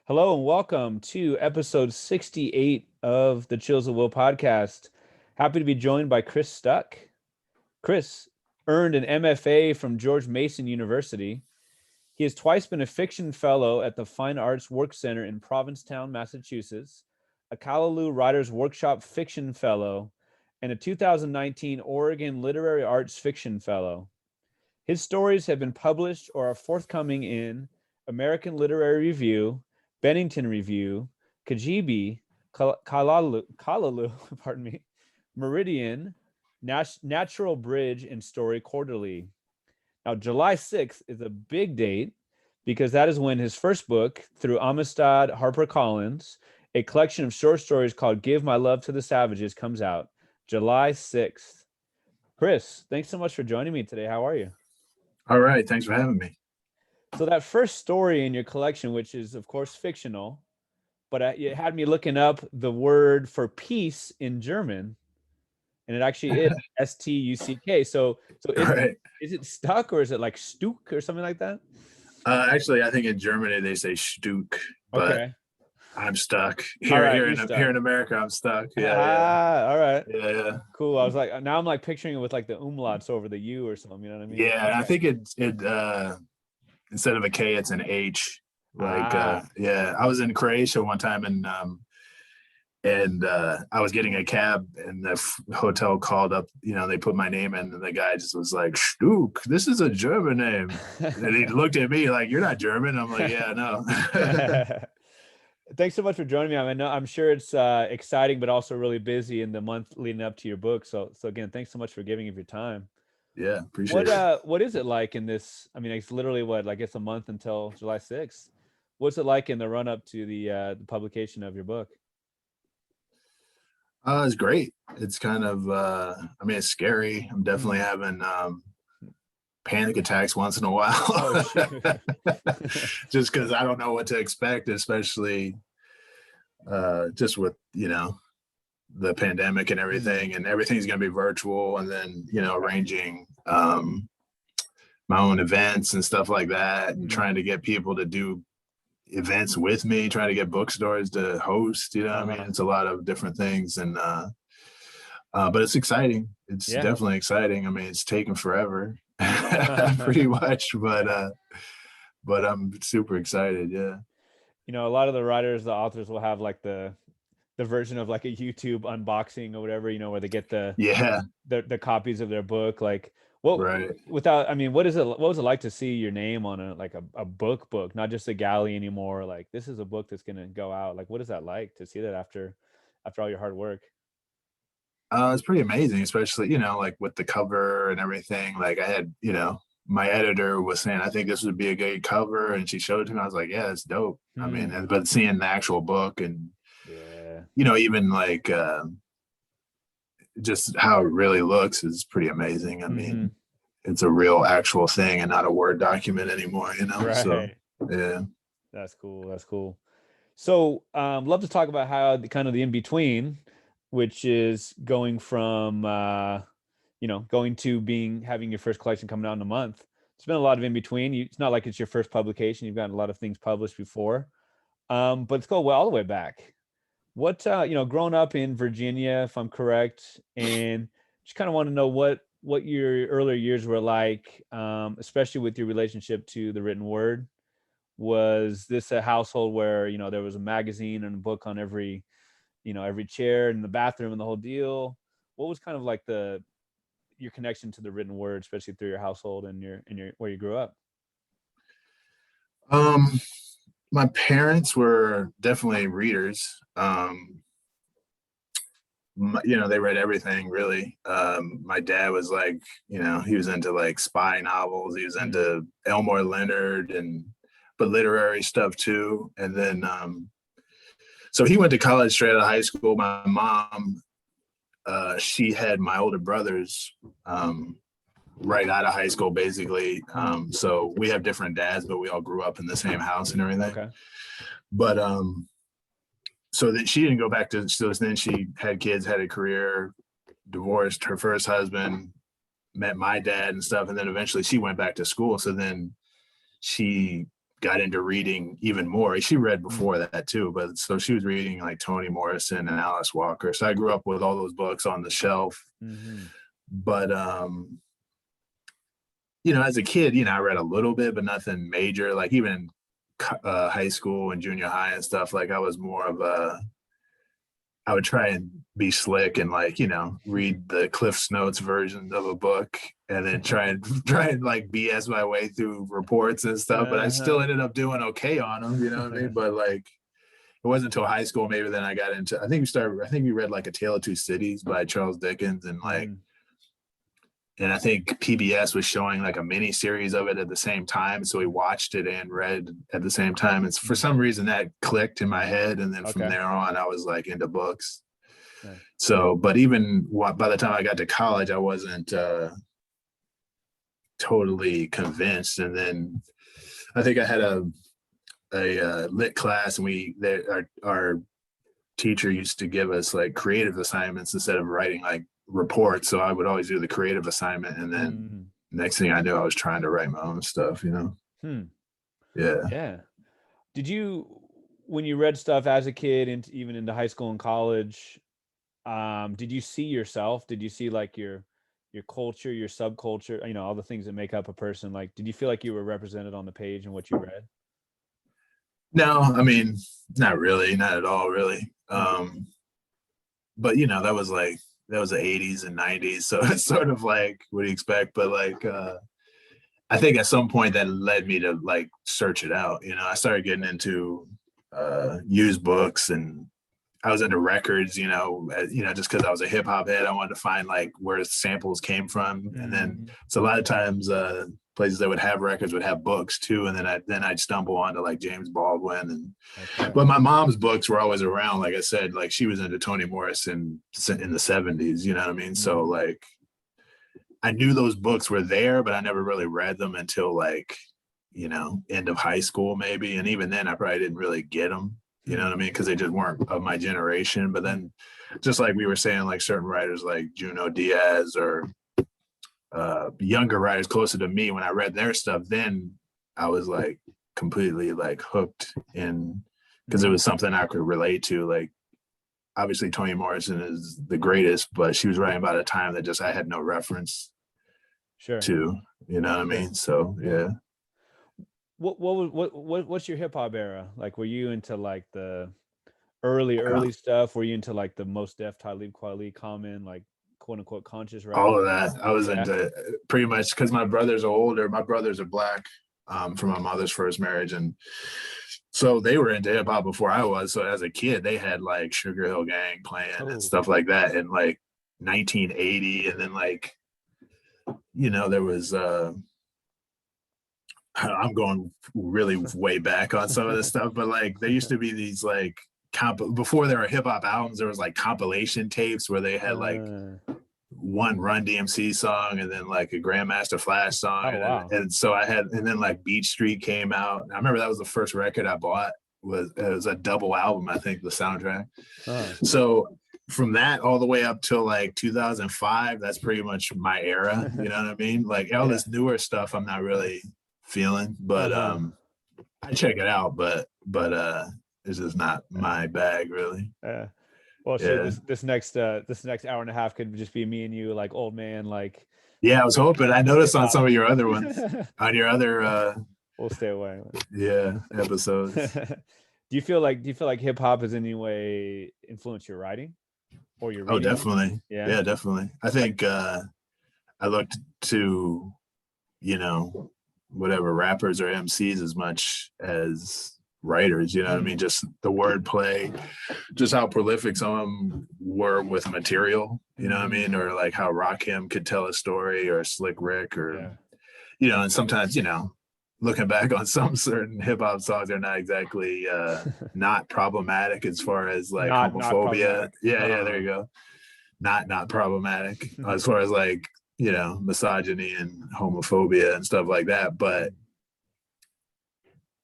Hello and welcome to episode 68 of the Chills of Will podcast. Happy to be joined by Chris Stuck. Chris earned an MFA from George Mason University. He has twice been a fiction fellow at the Fine Arts Work Center in Provincetown, Massachusetts, a Callaloo Writers Workshop Fiction Fellow, and a 2019 Oregon Literary Arts Fiction Fellow. His stories have been published or are forthcoming in American Literary Review, Bennington Review, Cagibi, Callaloo, pardon me, Meridian, Natural Bridge and StoryQuarterly. Now, July 6th is a big date because that is when his first book, through Amistad HarperCollins, a collection of short stories called Give My Love to the Savages, comes out July 6th. Chris, thanks so much for joining me today. How are you? All right. Thanks for having me. So that first story in your collection, which is, of course, fictional, but it had me looking up the word for peace in German, and it actually is S-T-U-C-K. So is it stuck or is it like Stuck or something like that? Actually, I think in Germany they say Stuck, but okay. I'm stuck All right, here in America. I'm stuck. All right. Yeah. Cool. I was like, now I'm like picturing it with like the umlauts over the U or something. You know what I mean? Yeah, I think it instead of a K, it's an H. I was in Croatia one time and I was getting a cab and the hotel called up, they put my name in and the guy just was like, Stuck, this is a German name. And he looked at me like, you're not German. I'm like, yeah, no. Thanks so much for joining me. I'm sure it's exciting, but also really busy in the month leading up to your book. So again, thanks so much for giving of your time. Yeah, appreciate it. What is it like in this? I mean, it's literally it's a month until July 6th. What's it like in the run up to the publication of your book? It's great. It's kind of, it's scary. I'm definitely having panic attacks once in a while. Oh, just because I don't know what to expect, especially just with, the pandemic and everything, and everything's going to be virtual. And then, arranging my own events and stuff like that, and trying to get people to do events with me, trying to get bookstores to host, I mean, it's a lot of different things. And but it's exciting. It's definitely exciting. I mean, it's taken forever pretty much, but I'm super excited. Yeah. A lot of the writers, the authors will have like the version of like a YouTube unboxing or whatever, where they get the copies of their book. Like what was it like to see your name on a book, not just a galley anymore? Like, this is a book that's going to go out. Like, what is that like to see that after all your hard work? It's pretty amazing, especially, like with the cover and everything. Like I had, my editor was saying, I think this would be a good cover. And she showed it to me. I was like, yeah, it's dope. I mean, but seeing the actual book and, even like just how it really looks is pretty amazing. I mean, it's a real actual thing and not a Word document anymore, Right. So, yeah. That's cool. So love to talk about how the kind of the in-between, which is going from, going to having your first collection coming out in a month. It's been a lot of in between. It's not like it's your first publication. You've gotten a lot of things published before, but let's go all the way back. What, growing up in Virginia, if I'm correct, and just kind of want to know what your earlier years were like, especially with your relationship to the written word. Was this a household where, there was a magazine and a book on every chair in the bathroom and the whole deal? What was kind of like your connection to the written word, especially through your household and your where you grew up? My parents were definitely readers. They read everything really. My dad was like, he was into like spy novels. He was into Elmore Leonard but literary stuff too. And then, so he went to college straight out of high school. My mom, she had my older brothers right out of high school, basically. So we have different dads, but we all grew up in the same house and everything. Okay. But so that she didn't go back to, so then she had kids, had a career, divorced her first husband, met my dad and stuff. And then eventually she went back to school. So then she got into reading even more. She read before that too, but so she was reading like Toni Morrison and Alice Walker. So I grew up with all those books on the shelf. But you know, as a kid, you know, I read a little bit, but nothing major. Like even in high school and junior high and stuff, like I was more of I would try and be slick and like, you know, read the Cliff's Notes version of a book and then try and like BS my way through reports and stuff. But I still ended up doing okay on them, you know what I mean? But like, it wasn't until high school maybe then I got into, I think we read like A Tale of Two Cities by Charles Dickens, and like, and I think PBS was showing like a mini series of it at the same time. So we watched it and read at the same time. And for some reason that clicked in my head. And then from there on, I was like into books. So, but even by the time I got to college, I wasn't totally convinced. And then I think I had a lit class, and our teacher used to give us like creative assignments instead of writing like reports. So I would always do the creative assignment, and then next thing I knew, I was trying to write my own stuff, you know. Yeah. Did you, when you read stuff as a kid and even into high school and college, did you see yourself? Did you see like your culture, your subculture, you know, all the things that make up a person? Like, did you feel like you were represented on the page in what you read? No, I mean, not really, not at all, really. But you know, that was the 80s and 90s, so it's sort of like, what do you expect? But like I think at some point that led me to like search it out. You know, I started getting into used books, and I was into records, you know, just because I was a hip hop head, I wanted to find like where samples came from. And then so a lot of times places that would have records would have books too, and then I'd stumble onto like James Baldwin. And but my mom's books were always around. Like I said, like she was into Toni Morrison in the 70s, you know what I mean? So like I knew those books were there, but I never really read them until like, you know, end of high school maybe. And even then I probably didn't really get them, you know what I mean? Because they just weren't of my generation. But then just like we were saying, like certain writers like Junot Diaz or younger writers closer to me, when I read their stuff, then I was like completely like hooked in, because it was something I could relate to. Like obviously Toni Morrison is the greatest, but she was writing about a time that just I had no reference to, you know what I mean? So yeah. What's your hip hop era? Like, were you into like the early stuff? Were you into like the Mos Def, Talib Kweli, Common, like quote unquote conscious rap? All of that. I was into pretty much, because my brothers are older. My brothers are black from my mother's first marriage, and so they were into hip hop before I was. So as a kid, they had like Sugar Hill Gang playing and stuff like that in like 1980, and then like, you know, there was I'm going really way back on some of this stuff, but like there used to be these like before there were hip hop albums, there was like compilation tapes where they had like one Run DMC song and then like a Grandmaster Flash song. And so I had, and then like Beach Street came out. I remember that was the first record I bought. It was a double album, I think, the soundtrack. So from that all the way up till like 2005, that's pretty much my era. You know what I mean? Like all this newer stuff I'm not really feeling, but I check it out, but it's just not my bag really. Well, sure. This next hour and a half could just be me and you, like old man, like. Yeah, I was hoping. I noticed on some of your other ones, on your other. We'll stay away. Yeah, episodes. Do you feel like hip hop has in any way influenced your writing or your reading? Oh, definitely. Yeah, definitely. I think I looked to, you know, whatever rappers or MCs as much as writers, you know what I mean? Just the wordplay, just how prolific some of them were with material, you know what I mean? Or like how Rakim could tell a story, or Slick Rick, or you know, and sometimes, you know, looking back on some certain hip hop songs, they're not exactly not problematic as far as like homophobia. Yeah, there you go. Not problematic as far as like, you know, misogyny and homophobia and stuff like that. But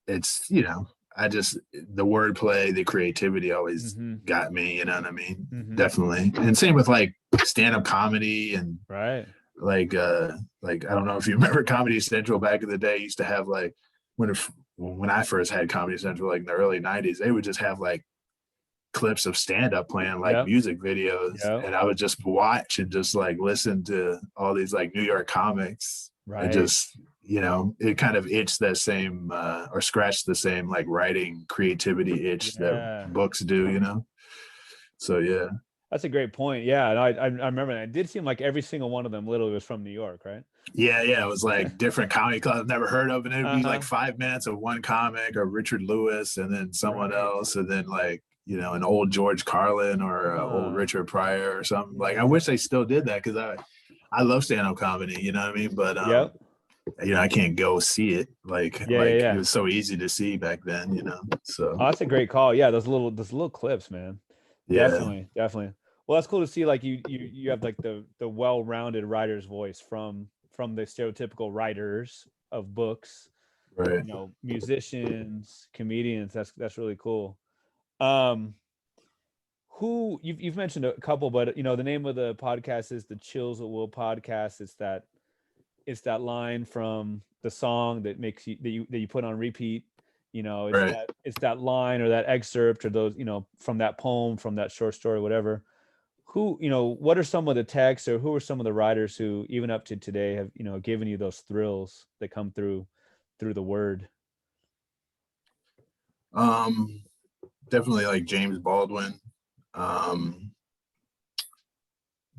it's, you know, the wordplay, the creativity always got me, you know what I mean? Definitely. And same with like stand-up comedy and like I don't know if you remember Comedy Central back in the day used to have like when when I first had Comedy Central, like in the early 90s, they would just have like clips of stand-up playing like Yep. music videos. Yep. And I would just watch and just like listen to all these like New York comics. Right. And just, you know, it kind of itched that same or scratched the same like writing creativity itch that books do, you know? So, yeah. That's a great point. Yeah. And I remember that. It did seem like every single one of them literally was from New York, right? Yeah. It was like different comedy clubs I've never heard of. And it'd be like 5 minutes of one comic or Richard Lewis and then someone else. And then like, you know, an old George Carlin or old Richard Pryor or something. Like, I wish they still did that because I love stand-up comedy, you know what I mean? But, you know, I can't go see it. It was so easy to see back then, you know? So that's a great call. Yeah. Those little clips, man. Yeah. Definitely. Well, that's cool to see. Like you have like the well-rounded writer's voice from the stereotypical writers of books, right? You know, musicians, comedians. That's really cool. Who you've mentioned a couple, but you know, the name of the podcast is the Chills at Will podcast. It's that line from the song that makes you that you put on repeat. You know, it's that line or that excerpt or those, you know, from that poem, from that short story, whatever. Who, you know, what are some of the texts or who are some of the writers who even up to today have, you know, given you those thrills that come through the word? Definitely like James Baldwin.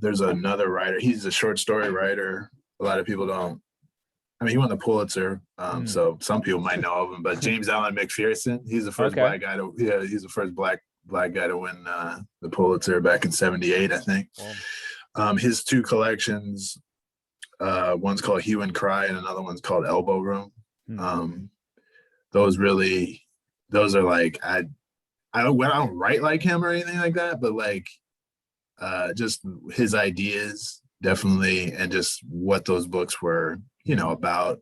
There's another writer. He's a short story writer. A lot of people don't. I mean, he won the Pulitzer, so some people might know of him. But James Allen McPherson, he's the first black guy to. Yeah, he's the first black guy to win the Pulitzer back in '78, I think. Wow. His two collections, one's called Hue and Cry, and another one's called Elbow Room. Those are like I don't write like him or anything like that, but like just his ideas definitely, and just what those books were, you know, about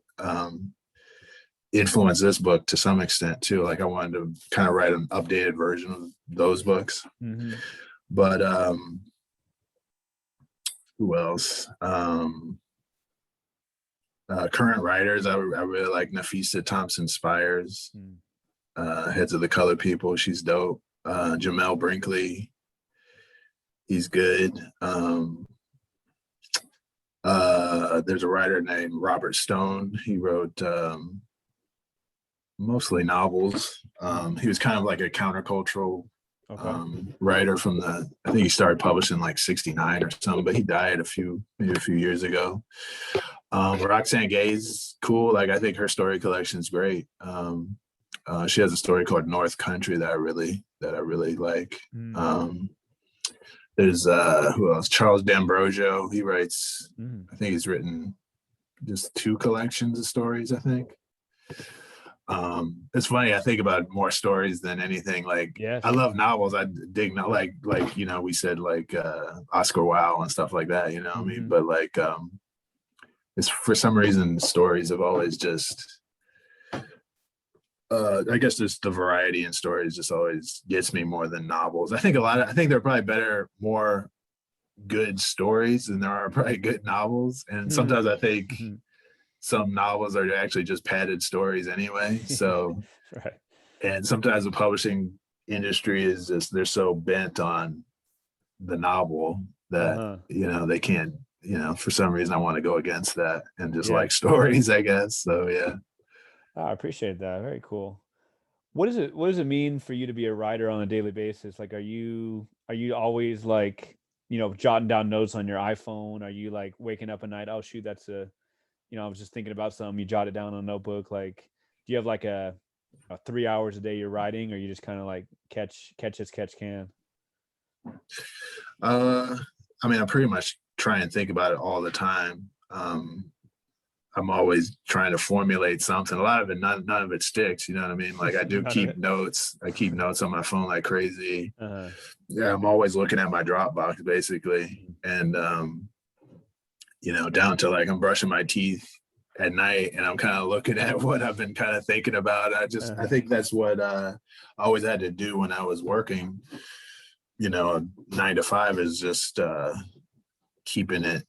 influenced this book to some extent too. Like I wanted to kind of write an updated version of those books. But who else? Current writers, I really like Nafisa Thompson Spires, Heads of the Colored People. She's dope. Jamel Brinkley, he's good. There's a writer named Robert Stone. He wrote mostly novels. He was kind of like a countercultural writer from I think he started publishing like '69 or something, but he died maybe a few years ago. Roxane Gay's cool. Like I think her story collection is great. She has a story called North Country that I really like. There's who else? Charles D'Ambrosio. He writes. I think he's written just 2 collections of stories, I think. It's funny. I think about more stories than anything. Like I love novels. I dig like you know, we said like Oscar Wilde and stuff like that. You know what I mean? But like it's for some reason stories have always just. I guess just the variety in stories just always gets me more than novels. I think there are probably more good stories than there are probably good novels. And sometimes I think some novels are actually just padded stories anyway. So, and sometimes the publishing industry is just, they're so bent on the novel that, you know, they can't, you know, for some reason I want to go against that and just like stories, I guess. So, yeah. Oh, I appreciate that. Very cool. What does it mean for you to be a writer on a daily basis? Like, are you always like, you know, jotting down notes on your iPhone? Are you like waking up at night? Oh shoot, that's you know, I was just thinking about something. You jot it down on a notebook. Like, do you have like a 3 hours a day you're writing, or you just kind of like catch as catch can? I mean, I pretty much try and think about it all the time. I'm always trying to formulate something. A lot of it, none of it sticks. You know what I mean? Like I do keep notes. I keep notes on my phone like crazy. Yeah, I'm always looking at my Dropbox basically, and you know, down to like I'm brushing my teeth at night, and I'm kind of looking at what I've been kind of thinking about. I think that's what I always had to do when I was working. You know, 9 to 5 is just keeping it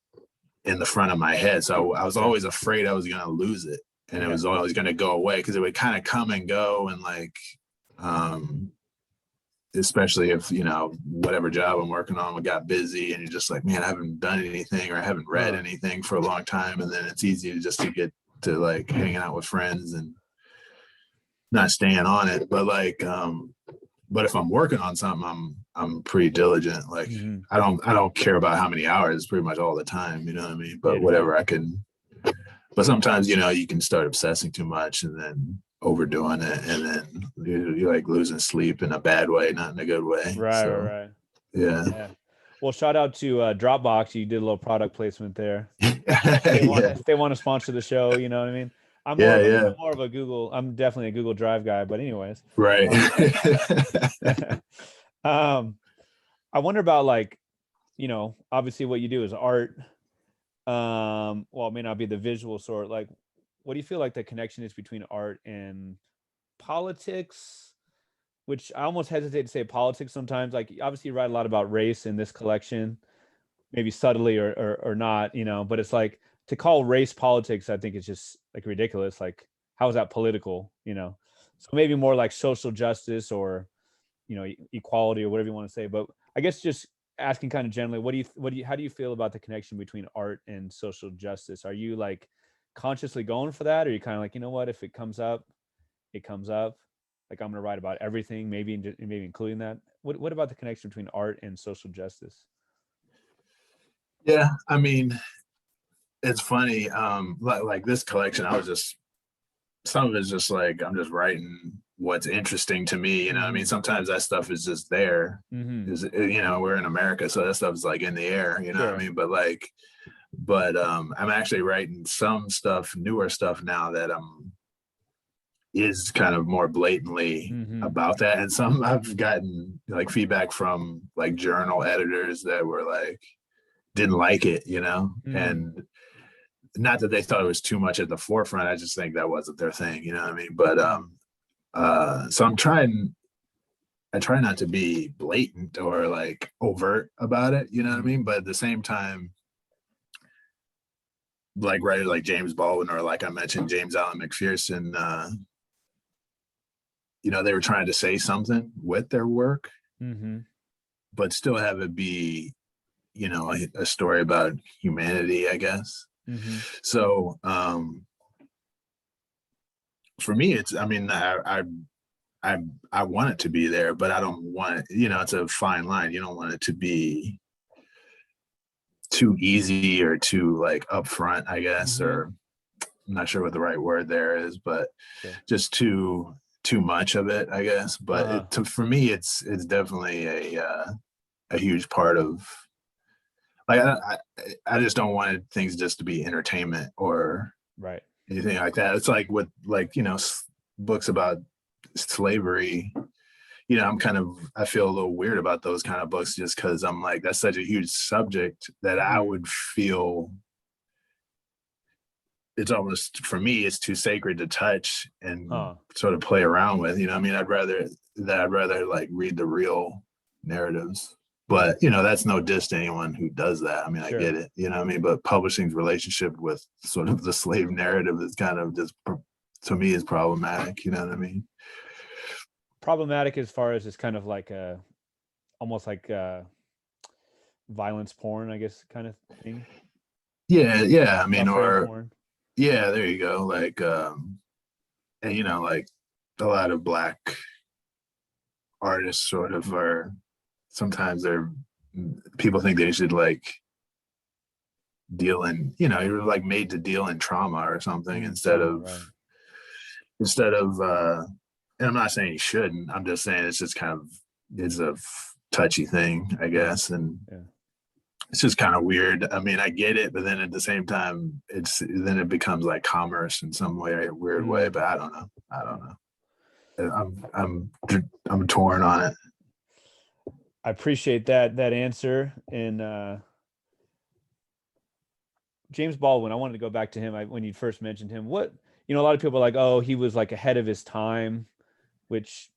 in the front of my head. So I was always afraid I was going to lose it. and it was always going to go away because it would kind of come and go, and like especially if, you know, whatever job I'm working on got busy and you're just like, man, I haven't done anything or I haven't read anything for a long time. And then it's easy to just to get to like hanging out with friends and not staying on it. But like, but if I'm working on something, I'm pretty diligent. Like I don't care about how many hours, pretty much all the time, you know what I mean? But whatever I can, but sometimes, you know, you can start obsessing too much and then overdoing it, and then you're like losing sleep in a bad way, not in a good way. Right. Yeah. Well, shout out to Dropbox. You did a little product placement there. If they want to sponsor the show, you know what I mean? I'm more of a Google. I'm definitely a Google Drive guy, but anyways. Right. I wonder about, like, you know, obviously what you do is art. Well, it may not be the visual sort. Like, what do you feel like the connection is between art and politics? Which I almost hesitate to say politics sometimes. Like, obviously you write a lot about race in this collection, maybe subtly or not, you know, but it's like, to call race politics, I think it's just like ridiculous. Like, how is that political, you know? So maybe more like social justice or, you know, equality or whatever you want to say. But I guess just asking kind of generally, how do you feel about the connection between art and social justice? Are you like consciously going for that? Or are you kind of like, you know what, if it comes up, it comes up. Like, I'm going to write about everything, maybe including that. What about the connection between art and social justice? Yeah, I mean, it's funny. Like this collection, some of it's just like I'm just writing what's interesting to me. You know what I mean? Sometimes that stuff is just there. Is, you know, we're in America, so that stuff is like in the air. You know what I mean? But I'm actually writing some stuff, newer stuff now that is kind of more blatantly about that. And some I've gotten like feedback from like journal editors that were like, didn't like it, you know, and not that they thought it was too much at the forefront. I just think that wasn't their thing, you know what I mean? But so I try not to be blatant or like overt about it, you know what I mean? But at the same time, like writers like James Baldwin or like I mentioned, James Allen McPherson, you know, they were trying to say something with their work, but still have it be, you know, a story about humanity, I guess. So for me, it's, I mean, I want it to be there, but I don't want it, you know, it's a fine line. You don't want it to be too easy or too like upfront, I guess, or I'm not sure what the right word there is, but just too much of it, I guess. But for me, it's definitely a huge part of, like, I just don't want things just to be entertainment or anything like that. It's like with, like, you know, books about slavery, you know, I feel a little weird about those kind of books just because I'm like, that's such a huge subject that I would feel it's almost, for me, it's too sacred to touch and sort of play around with, you know what I mean? I'd rather like read the real narratives. But, you know, that's no diss to anyone who does that. I mean, I get it, you know what I mean? But publishing's relationship with sort of the slave narrative is kind of just, to me, is problematic, you know what I mean? Problematic as far as it's kind of like almost like violence porn, I guess, kind of thing. Yeah. I mean, or porn. Yeah, there you go. Like, and you know, like a lot of Black artists sort of are, sometimes people think they should like deal in, you know, you're like made to deal in trauma or something instead of, and I'm not saying you shouldn't, I'm just saying it's just kind of, it's a touchy thing, I guess. And it's just kind of weird. I mean, I get it, but then at the same time, then it becomes like commerce in some way, weird way. But I don't know. I'm torn on it. I appreciate that answer. And James Baldwin, I wanted to go back to him when you first mentioned him. What, you know, a lot of people are like, oh, he was like ahead of his time, which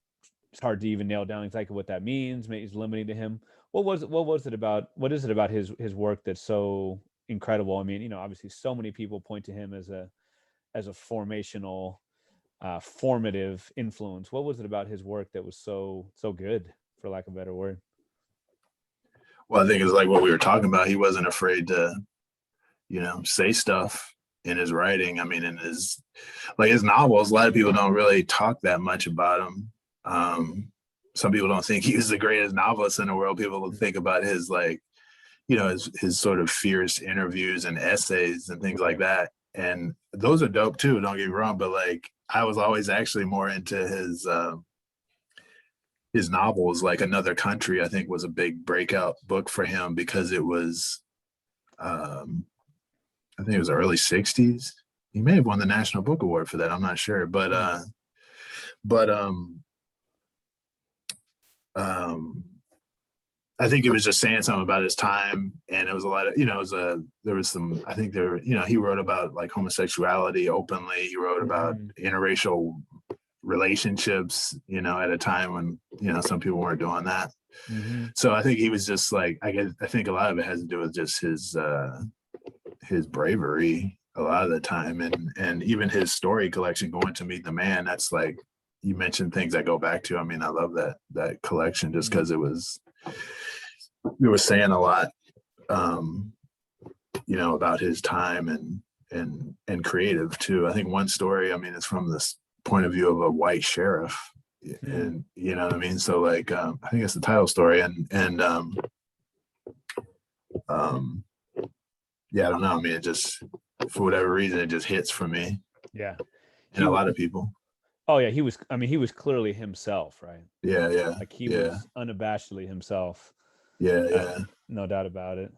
it's hard to even nail down exactly what that means. Maybe it's limiting to him. What is it about his work that's so incredible? I mean, you know, obviously so many people point to him as as a formative influence? What was it about his work that was so good, for lack of a better word? Well, I think it's like what we were talking about. He wasn't afraid to, say stuff in his writing. I mean, in his novels, a lot of people don't really talk that much about him. Some people don't think he was the greatest novelist in the world. People think about his his sort of fierce interviews and essays and things like that. And those are dope too, don't get me wrong. But like, I was always actually more into his novels. Like Another Country, I think, was a big breakout book for him because it was, I think it was early 60s. He may have won the National Book Award for that. I'm not sure. But I think it was just saying something about his time, and it was a lot of, there was some, I think there, he wrote about like homosexuality openly. He wrote about interracial relationships, at a time when, some people weren't doing that. So I think he was just like, I think a lot of it has to do with just his bravery a lot of the time, and even his story collection, Going to Meet the Man. That's like, you mentioned things I go back to. I mean, I love that collection just because we were saying a lot, about his time and creative too. I think one story, I mean, it's from this point of view of a white sheriff, and you know what I mean. So like, I think it's the title story, and yeah, I don't know. I mean, it just, for whatever reason, it just hits for me. Yeah, and a lot of people. Oh yeah, he was clearly himself, right? Yeah. Like he was unabashedly himself. Yeah. No doubt about it.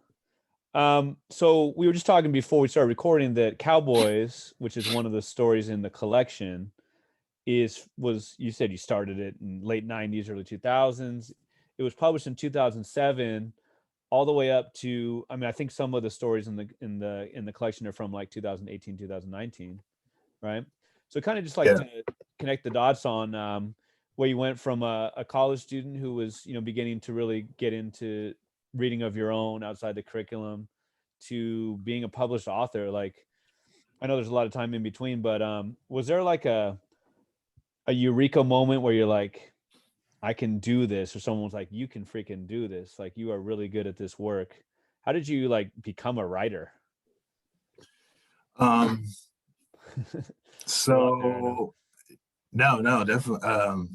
So we were just talking before we started recording that Cowboys, which is one of the stories in the collection, you said you started it in late 90s, early 2000s. It was published in 2007, all the way up to, I mean, I think some of the stories in the collection are from like 2018, 2019, right? So kind of just like to connect the dots on where you went from a college student who was, beginning to really get into reading of your own outside the curriculum to being a published author. Like, I know there's a lot of time in between, but was there like a eureka moment where you're like, I can do this, or someone was like, you can freaking do this, like you are really good at this work? How did you like become a writer? So no, definitely.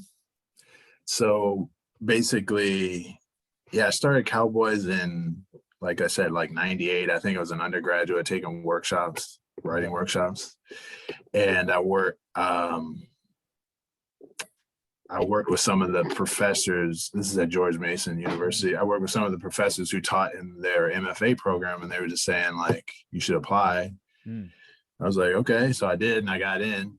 So basically, I started Cowboys in, like I said, like 98. I think I was an undergraduate taking workshops, writing workshops. And I worked with some of the professors. This is at George Mason University. I worked with some of the professors who taught in their MFA program, and they were just saying like, you should apply. I was like, okay. So I did, and I got in.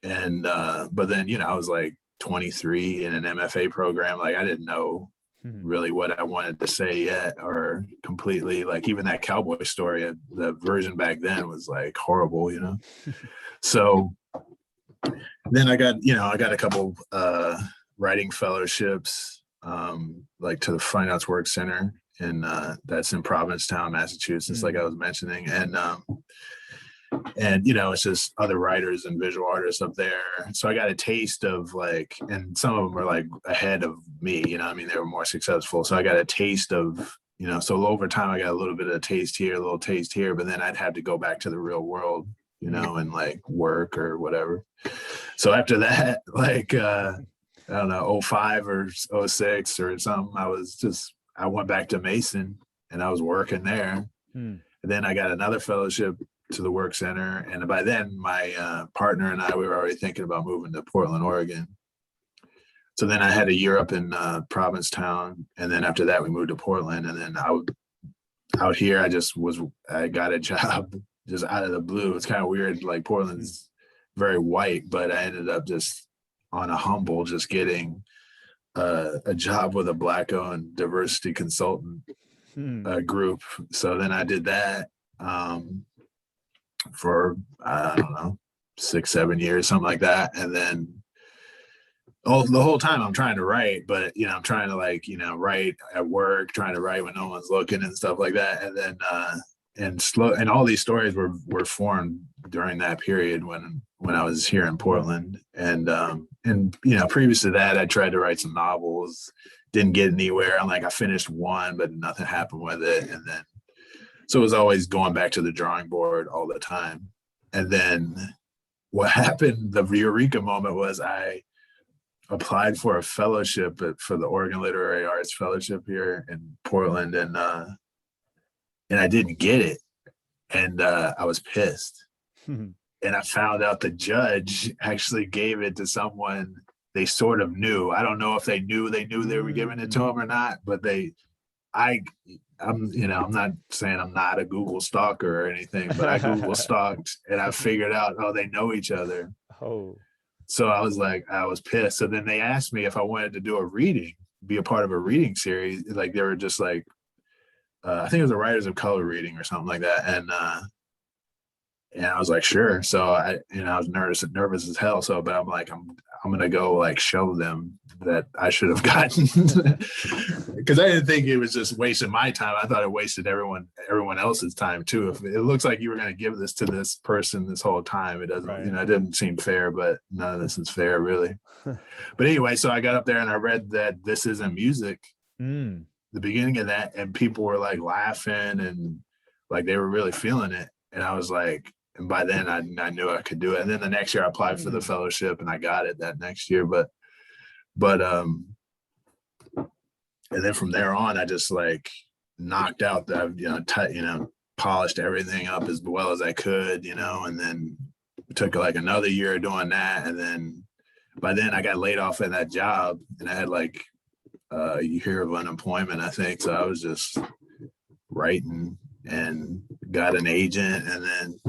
And but then, I was like 23 in an MFA program. Like, I didn't know really what I wanted to say yet, or completely, like, even that cowboy story, the version back then was like horrible, So then I got a couple writing fellowships, like to the Fine Arts Work Center, and that's in Provincetown, Massachusetts, like I was mentioning. And it's just other writers and visual artists up there. So I got a taste of like, and some of them were like ahead of me, I mean, they were more successful. So I got a taste of, so over time I got a little bit of a taste here, a little taste here, but then I'd have to go back to the real world, and like work or whatever. So after that, like, I don't know, 05 or 06 or something, I went back to Mason and I was working there. And then I got another fellowship to the work center, and by then my partner and I, we were already thinking about moving to Portland, Oregon. So then I had a year up in Provincetown, and then after that we moved to Portland. And then out here I got a job just out of the blue. It's kind of weird, like Portland's very white, but I ended up just on a humble just getting a job with a Black-owned diversity consultant group. So then I did that for, I don't know, 6-7 years, something like that. And then the whole time I'm trying to write, but I'm trying to like, write at work, trying to write when no one's looking and stuff like that. And and all these stories were formed during that period when I was here in Portland. And previous to that, I tried to write some novels, didn't get anywhere. I finished one, but nothing happened with it. And then, so it was always going back to the drawing board all the time. And then what happened, the eureka moment, was I applied for a fellowship for the Oregon Literary Arts Fellowship here in Portland, and I didn't get it, and I was pissed. And I found out the judge actually gave it to someone they sort of knew. I don't know if they knew they were giving it to him or not, but I'm not saying I'm not a Google stalker or anything, but I Google stalked and I figured out, they know each other. Oh. So I was pissed. So then they asked me if I wanted to do a reading, be a part of a reading series. Like they were just like, I think it was a Writers of Color reading or something like that. And I was like, sure. So I was nervous as hell. So, but I'm like, I'm going to go like show them that I should have gotten, because I didn't think it was just wasting my time. I thought it wasted everyone else's time too. If it looks like you were going to give this to this person this whole time, it doesn't, right. It didn't seem fair, but none of this is fair really. But anyway, so I got up there and I read that This Isn't Music, the beginning of that, and people were like laughing and like they were really feeling it. And I was like, and by then I knew I could do it. And then the next year I applied for the fellowship and I got it that next year. But and then from there on, I just like knocked out that, polished everything up as well as I could, and then it took like another year doing that. And then by then I got laid off at that job and I had like a year of unemployment, I think. So I was just writing and got an agent, and then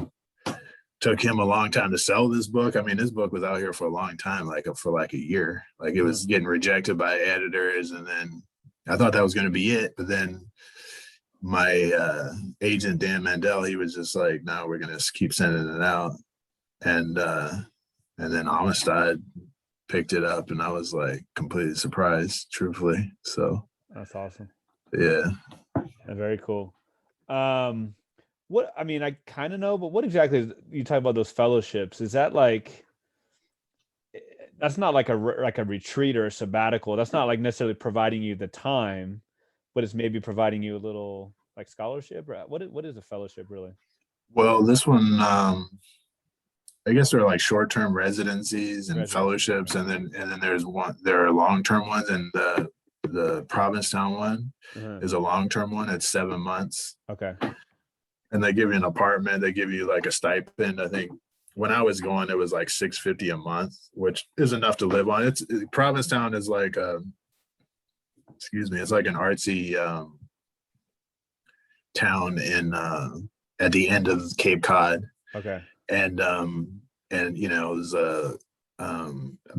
took him a long time to sell this book. I mean, this book was out here for a long time, for a year. Like it was getting rejected by editors, and then I thought that was going to be it. But then my agent, Dan Mandel, he was just like, no, we're going to keep sending it out. And then Amistad picked it up, and I was like completely surprised, truthfully. So that's awesome. Yeah. Very cool. I kind of know, but what exactly is, you talk about those fellowships? Is that like, that's not like a retreat or a sabbatical. That's not like necessarily providing you the time, but it's maybe providing you a little like scholarship, or what is a fellowship really? Well, this one, I guess there are like short-term residencies and fellowships, and then there are long-term ones, and the Provincetown one is a long-term one. It's 7 months. Okay. And they give you an apartment. They give you like a stipend. I think when I was going, it was like $650 a month, which is enough to live on. Provincetown is like it's like an artsy town in at the end of Cape Cod. Okay. And it was a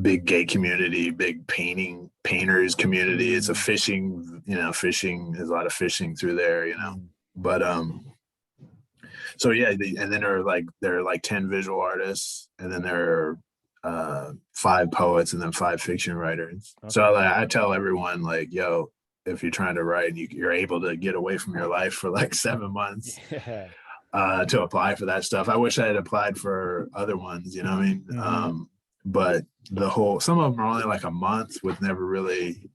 big gay community, big painters community. It's a fishing, fishing, there's a lot of fishing through there, but so yeah, and then there are like 10 visual artists, and then there are 5 poets, and then 5 fiction writers. Okay. So I tell everyone, like, yo, if you're trying to write, you're able to get away from your life for like 7 months. Yeah. To apply for that stuff. I wish I had applied for other ones, you know what I mean? Mm-hmm. But some of them are only like a month with never really,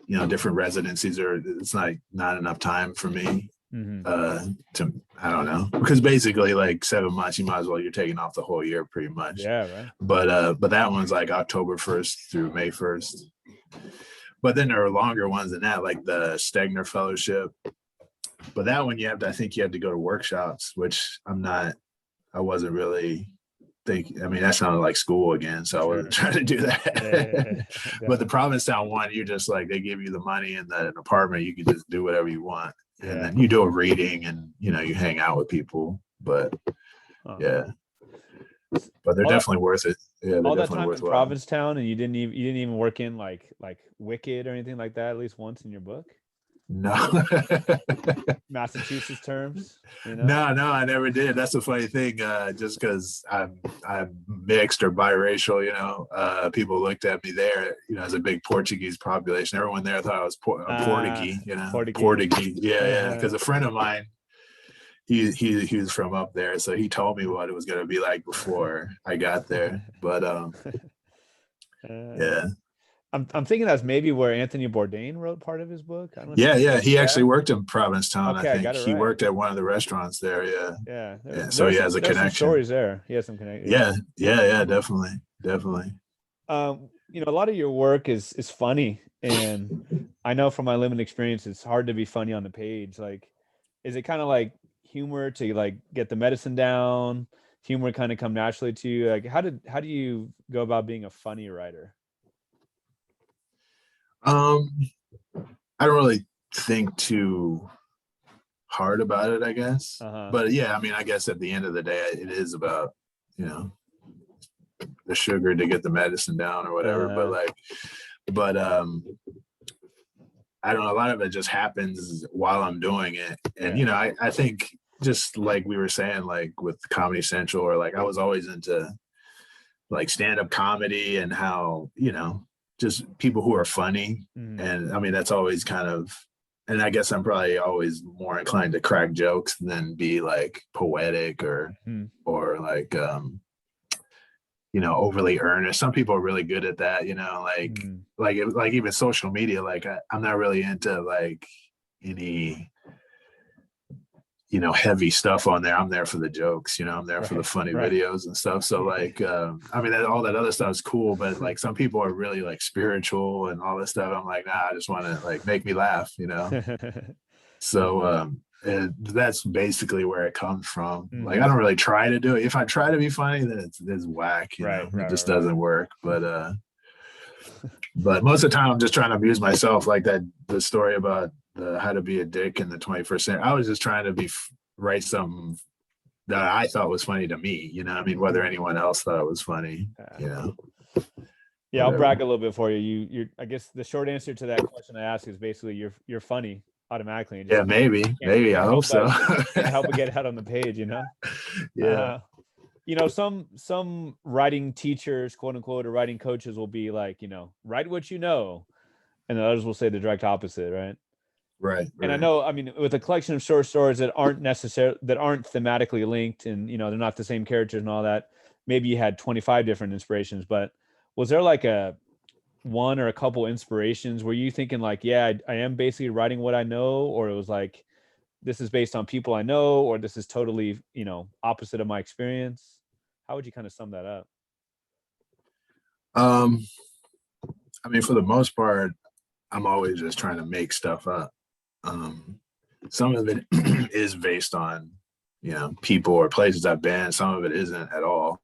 different residencies, or it's not enough time for me. Mm-hmm. I don't know, because basically like 7 months, you might as well, you're taking off the whole year pretty much. Yeah, right. But that one's like October 1st through May 1st. But then there are longer ones than that, like the Stegner Fellowship. But that one I think you have to go to workshops, which I wasn't really thinking. I mean, that sounded like school again, so I wasn't trying to do that. Yeah. But the Provincetown one, you're just like, they give you the money and an apartment, you can just do whatever you want. Yeah. And then you do a reading and, you hang out with people, but yeah. But they're definitely worth it. Yeah, all that time in Provincetown, and you didn't even work in like Wicked or anything like that, at least once in your book? No. Massachusetts terms, No, I never did. That's a funny thing. Just because I'm mixed or biracial, people looked at me there, as a big Portuguese population. Everyone there thought I was Portuguese, Portuguese. Yeah. Because a friend of mine, he was from up there, so he told me what it was gonna be like before I got there. But yeah. I'm thinking that's maybe where Anthony Bourdain wrote part of his book. I don't know. Yeah. He actually worked in Provincetown. Okay, I I think got it he right. worked at one of the restaurants there. Yeah. Yeah. Yeah. So he has a there's some connection. stories there. He has some connection. Yeah. Definitely. A lot of your work is funny, and I know from my limited experience, it's hard to be funny on the page. Like, is it kind of like humor to like get the medicine down? Humor kind of come naturally to you? Like, how do you go about being a funny writer? I don't really think too hard about it, I guess. But yeah, I mean, I guess at the end of the day, it is about, the sugar to get the medicine down or whatever. But I don't know, a lot of it just happens while I'm doing it. And, I think just like we were saying, like with Comedy Central, or like I was always into like stand-up comedy and how, just people who are funny. And I mean, that's always kind of, and I guess I'm probably always more inclined to crack jokes than be like poetic or like, overly earnest. Some people are really good at that, like even social media, like I'm not really into like any, heavy stuff on there. I'm there for the jokes, I'm there for the funny videos and stuff. So like, I mean, all that other stuff is cool, but like some people are really like spiritual and all this stuff. I'm like, nah, I just want to like make me laugh, So, and that's basically where it comes from. Like, I don't really try to do it. If I try to be funny, then it's whack, it just doesn't work. But most of the time I'm just trying to amuse myself. Like the story about how to be a dick in the 21st century. I was just trying to write something that I thought was funny to me, I mean, whether anyone else thought it was funny, Yeah, whatever. I'll brag a little bit for you. You're, I guess the short answer to that question I asked is basically you're funny automatically. Yeah, maybe I hope so. Can't help but get out on the page, Yeah. Some writing teachers, quote unquote, or writing coaches will be like, write what you know, and others will say the direct opposite, right? Right. And I know, I mean, with a collection of short stories that aren't thematically linked, and they're not the same characters and all that, maybe you had 25 different inspirations, but was there like one or a couple inspirations were you thinking like, yeah, I am basically writing what I know, or it was like, this is based on people I know, or this is totally, opposite of my experience? How would you kind of sum that up? I mean, for the most part, I'm always just trying to make stuff up. Some of it is based on, people or places I've been. Some of it isn't at all.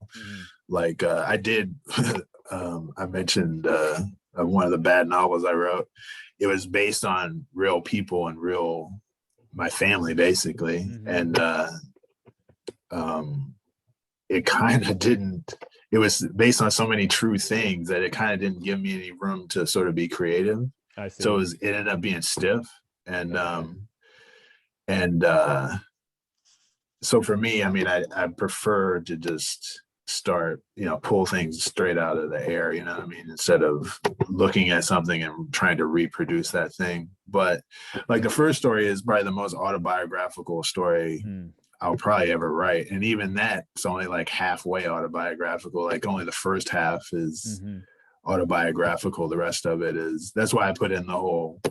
Like I did, I mentioned one of the bad novels I wrote. It was based on real people and my family, basically. And it kind of didn't, it was based on so many true things that it kind of didn't give me any room to sort of be creative. I see. So it ended up being stiff. And so for me, I mean, I prefer to just start, pull things straight out of the air, I mean, instead of looking at something and trying to reproduce that thing. But like the first story is probably the most autobiographical story I'll probably ever write. And even that's only like halfway autobiographical. Like only the first half is autobiographical. The rest of it is, that's why I put in the whole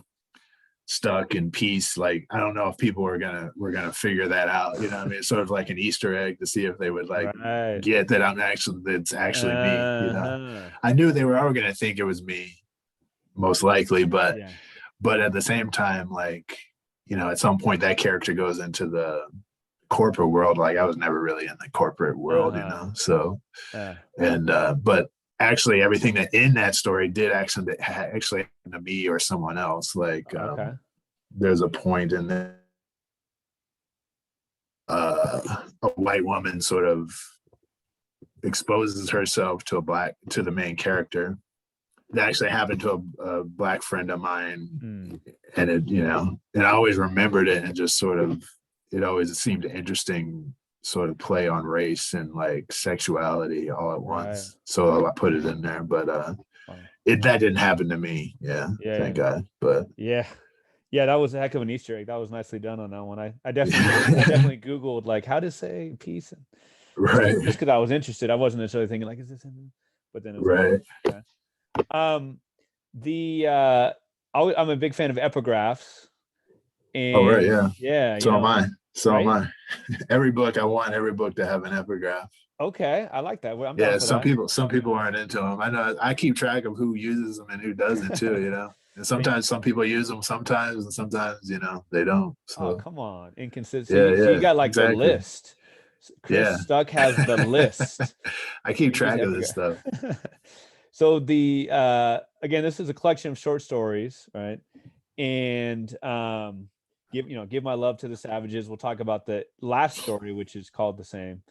stuck in peace. Like, I don't know if people were gonna figure that out. I mean, it's sort of like an Easter egg to see if they would like get that it's actually me. I knew they were all gonna think it was me, most likely, but at the same time, like, at some point that character goes into the corporate world. Like I was never really in the corporate world, so but actually everything that in that story did actually happen to me or someone else. Like there's a point in there a white woman sort of exposes herself to the main character. That actually happened to a black friend of mine. And it, and I always remembered it, and just sort of, it always seemed interesting sort of play on race and like sexuality all at once. So I put it in there, but that didn't happen to me. Thank God. But Yeah, that was a heck of an Easter egg. That was nicely done on that one. I definitely Googled like how to say peace, and Right. just because I was interested. I wasn't necessarily thinking like, is this in there? But then it was Right. yeah. The I'm a big fan of epigraphs, Oh, right. and Yeah. yeah, So am I. So am right? I. I want every book to have an epigraph. Okay, I like that. Well, I'm down Yeah. for that. Some people aren't into them. I know. I keep track of who uses them and who doesn't too. And sometimes some people use them, sometimes, and sometimes they don't. Oh, So come on, inconsistent. So yeah, you yeah, got like the exactly. list. Chris Yeah. Stuck has the list. I keep Use track of this epigraph. stuff. So the again, this is a collection of short stories, right? And give my love to the savages. We'll talk about the last story, which is called the same,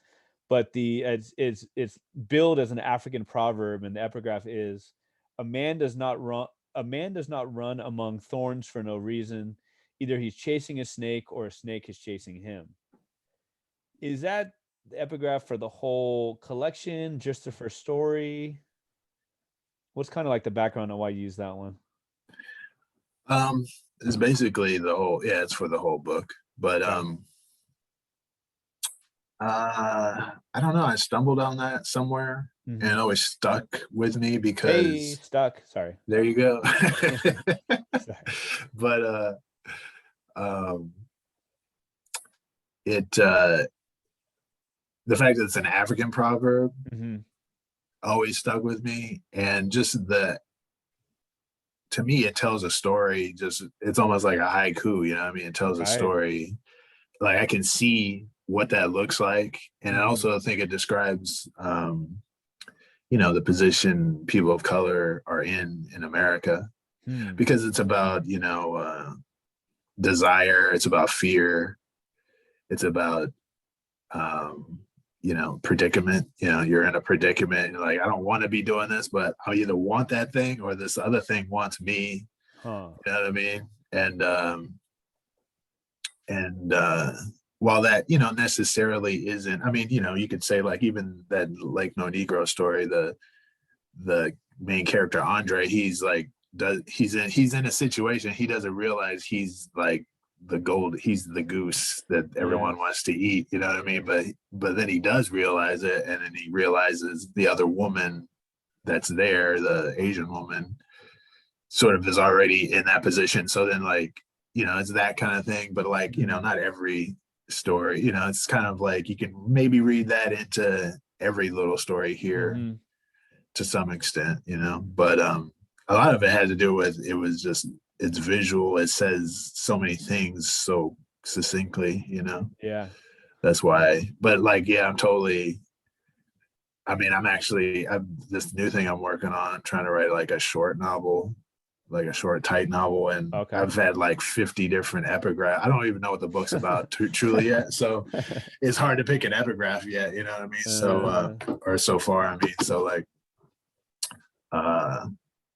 but it's billed as an African proverb, and the epigraph is, a man does not run among thorns for no reason. Either he's chasing a snake or a snake is chasing him. Is that the epigraph for the whole collection, just the first story? What's kind of like the background on why you use that one? Um, it's basically the whole. Yeah, it's for the whole book. But Okay. I don't know. I stumbled on that somewhere, and it Mm-hmm. always stuck with me Hey, because Stuck. Sorry. there you go. Sorry. But um, it the fact that it's an African proverb Mm-hmm. always stuck with me, and just to me it tells a story. Just it's almost like a haiku. I mean, it tells a Right. story. Like I can see what that looks like, and I Mm-hmm. also think it describes the position people of color are in America, Hmm. because it's about desire, it's about fear, it's about predicament. You're in a predicament, you're like, I don't want to be doing this, but I either want that thing or this other thing wants me. Huh. You know what I mean? And while that necessarily isn't, I mean, you could say, like, even that Lake No Negro story, the main character Andre, he's in a situation, he doesn't realize he's like he's the goose that everyone Yes. wants to eat. You know what I mean? But then he does realize it, and then he realizes the other woman that's there, the Asian woman, sort of is already in that position. So then, like, it's that kind of thing. But, like, not every story, it's kind of like you can maybe read that into every little story here Mm-hmm. to some extent. But a lot of it had to do with, it was just, it's visual. It says so many things so succinctly. Yeah. That's why. But, like, yeah, I'm this new thing I'm working on. I'm trying to write like a short novel, like a short tight novel, and Okay. I've had like 50 different epigraphs. I don't even know what the book's about truly yet, so it's hard to pick an epigraph yet. You know what I mean? So or so far, I mean, so, like, uh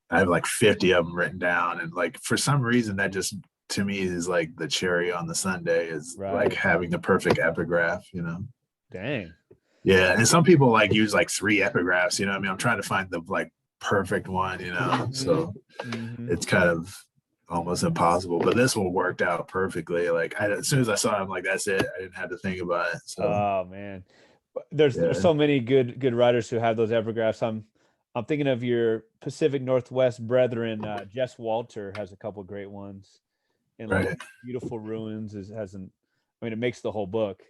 I have like 50 of them written down, and, like, for some reason that just, to me, is like the cherry on the sundae, is like Right. having the perfect epigraph. Dang. Yeah, and some people like use like 3 epigraphs. You know what I mean? I'm trying to find the, like, perfect one. Mm-hmm. So Mm-hmm. it's kind of almost impossible. But this one worked out perfectly. Like, as soon as I saw it, I'm like, that's it. I didn't have to think about it. So Oh man. There's yeah, so many good writers who have those epigraphs. I'm thinking of your Pacific Northwest brethren. Jess Walter has a couple great ones, and like right, Beautiful Ruins it makes the whole book.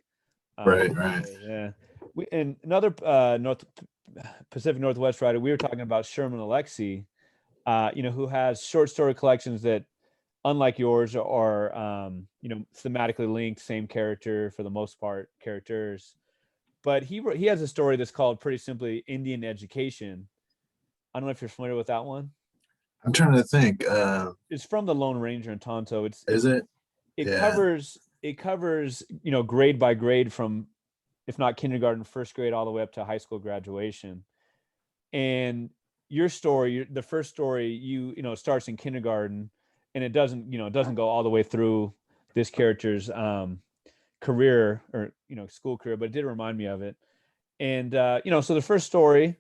right, right, Yeah. And another Pacific Northwest writer, we were talking about Sherman Alexie, who has short story collections that, unlike yours, are thematically linked, same character for the most part, characters. But he has a story that's called, pretty simply, Indian Education. I don't know if you're familiar with that one. I'm trying to think. It's from the Lone Ranger and Tonto. Is it? It Yeah, covers grade by grade, from, if not kindergarten, first grade, all the way up to high school graduation. And your story, the first story, starts in kindergarten, and it doesn't go all the way through this character's career, or school career, but it did remind me of it. And so the first story,